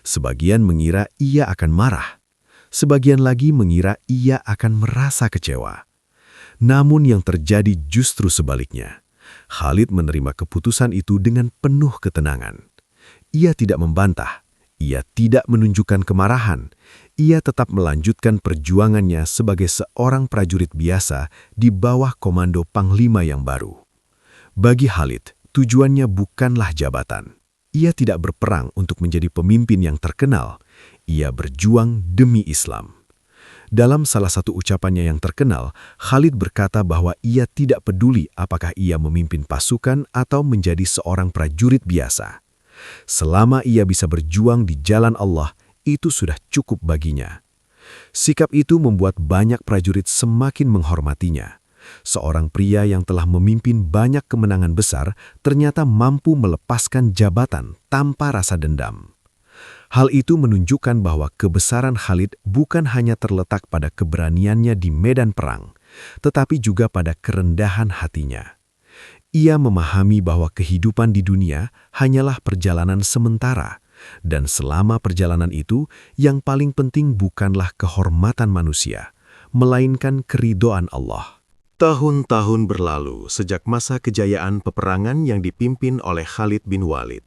Sebagian mengira ia akan marah. Sebagian lagi mengira ia akan merasa kecewa. Namun yang terjadi justru sebaliknya. Khalid menerima keputusan itu dengan penuh ketenangan. Ia tidak membantah. Ia tidak menunjukkan kemarahan. ia tetap melanjutkan perjuangannya sebagai seorang prajurit biasa di bawah komando panglima yang baru. Bagi Khalid, tujuannya bukanlah jabatan. Ia tidak berperang untuk menjadi pemimpin yang terkenal. Ia berjuang demi Islam. Dalam salah satu ucapannya yang terkenal, Khalid berkata bahwa ia tidak peduli apakah ia memimpin pasukan atau menjadi seorang prajurit biasa. Selama ia bisa berjuang di jalan Allah, itu sudah cukup baginya. Sikap itu membuat banyak prajurit semakin menghormatinya. Seorang pria yang telah memimpin banyak kemenangan besar ternyata mampu melepaskan jabatan tanpa rasa dendam. Hal itu menunjukkan bahwa kebesaran Khalid bukan hanya terletak pada keberaniannya di medan perang, tetapi juga pada kerendahan hatinya. Ia memahami bahwa kehidupan di dunia hanyalah perjalanan sementara, dan selama perjalanan itu, yang paling penting bukanlah kehormatan manusia, melainkan keridhaan Allah. Tahun-tahun berlalu sejak masa kejayaan peperangan yang dipimpin oleh Khalid bin Walid.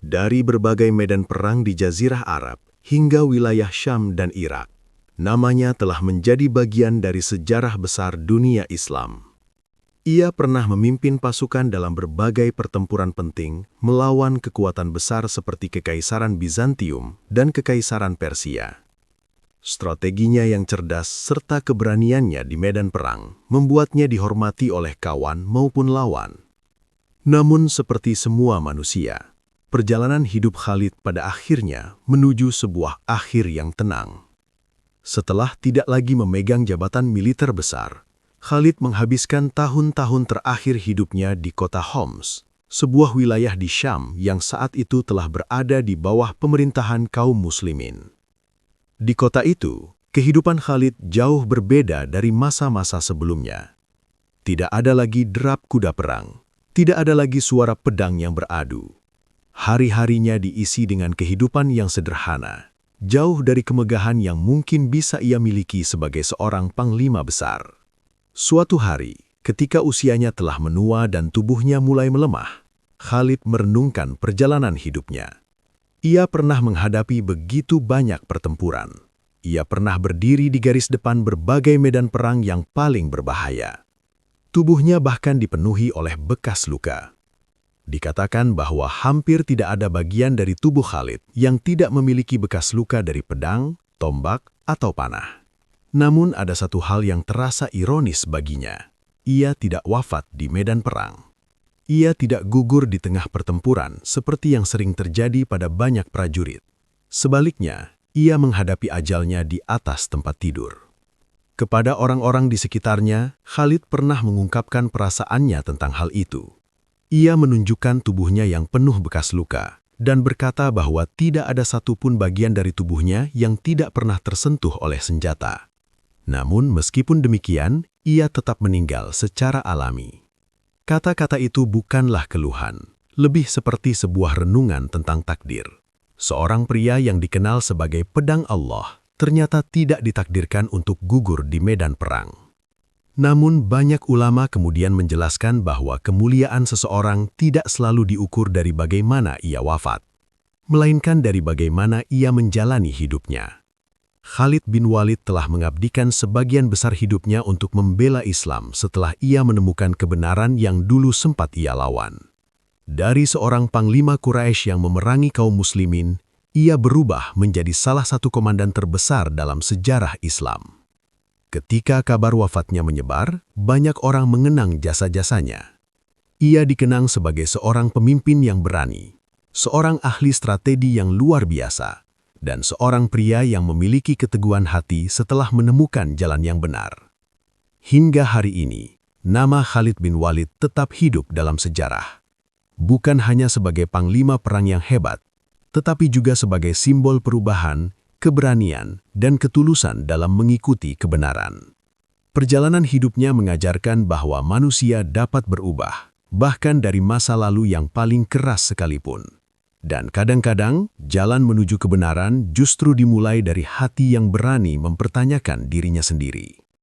Dari berbagai medan perang di Jazirah Arab hingga wilayah Syam dan Irak, namanya telah menjadi bagian dari sejarah besar dunia Islam. Ia pernah memimpin pasukan dalam berbagai pertempuran penting melawan kekuatan besar seperti Kekaisaran Bizantium dan Kekaisaran Persia. Strateginya yang cerdas serta keberaniannya di medan perang membuatnya dihormati oleh kawan maupun lawan. Namun seperti semua manusia, perjalanan hidup Khalid pada akhirnya menuju sebuah akhir yang tenang. Setelah tidak lagi memegang jabatan militer besar, Khalid menghabiskan tahun-tahun terakhir hidupnya di kota Homs, sebuah wilayah di Syam yang saat itu telah berada di bawah pemerintahan kaum muslimin. Di kota itu, kehidupan Khalid jauh berbeda dari masa-masa sebelumnya. Tidak ada lagi derap kuda perang, tidak ada lagi suara pedang yang beradu. Hari-harinya diisi dengan kehidupan yang sederhana, jauh dari kemegahan yang mungkin bisa ia miliki sebagai seorang panglima besar. Suatu hari, ketika usianya telah menua dan tubuhnya mulai melemah, Khalid merenungkan perjalanan hidupnya. Ia pernah menghadapi begitu banyak pertempuran. Ia pernah berdiri di garis depan berbagai medan perang yang paling berbahaya. Tubuhnya bahkan dipenuhi oleh bekas luka. Dikatakan bahwa hampir tidak ada bagian dari tubuh Khalid yang tidak memiliki bekas luka dari pedang, tombak, atau panah. Namun ada satu hal yang terasa ironis baginya. Ia tidak wafat di medan perang. Ia tidak gugur di tengah pertempuran seperti yang sering terjadi pada banyak prajurit. Sebaliknya, ia menghadapi ajalnya di atas tempat tidur. Kepada orang-orang di sekitarnya, Khalid pernah mengungkapkan perasaannya tentang hal itu. Ia menunjukkan tubuhnya yang penuh bekas luka dan berkata bahwa tidak ada satupun bagian dari tubuhnya yang tidak pernah tersentuh oleh senjata. Namun meskipun demikian, ia tetap meninggal secara alami. Kata-kata itu bukanlah keluhan, lebih seperti sebuah renungan tentang takdir. Seorang pria yang dikenal sebagai pedang Allah ternyata tidak ditakdirkan untuk gugur di medan perang. Namun banyak ulama kemudian menjelaskan bahwa kemuliaan seseorang tidak selalu diukur dari bagaimana ia wafat, melainkan dari bagaimana ia menjalani hidupnya. Khalid bin Walid telah mengabdikan sebagian besar hidupnya untuk membela Islam setelah ia menemukan kebenaran yang dulu sempat ia lawan. Dari seorang panglima Quraisy yang memerangi kaum muslimin, ia berubah menjadi salah satu komandan terbesar dalam sejarah Islam. Ketika kabar wafatnya menyebar, banyak orang mengenang jasa-jasanya. Ia dikenang sebagai seorang pemimpin yang berani, seorang ahli strategi yang luar biasa, dan seorang pria yang memiliki keteguhan hati setelah menemukan jalan yang benar. Hingga hari ini, nama Khalid bin Walid tetap hidup dalam sejarah. Bukan hanya sebagai panglima perang yang hebat, tetapi juga sebagai simbol perubahan, keberanian, dan ketulusan dalam mengikuti kebenaran. Perjalanan hidupnya mengajarkan bahwa manusia dapat berubah, bahkan dari masa lalu yang paling keras sekalipun. Dan kadang-kadang, jalan menuju kebenaran justru dimulai dari hati yang berani mempertanyakan dirinya sendiri.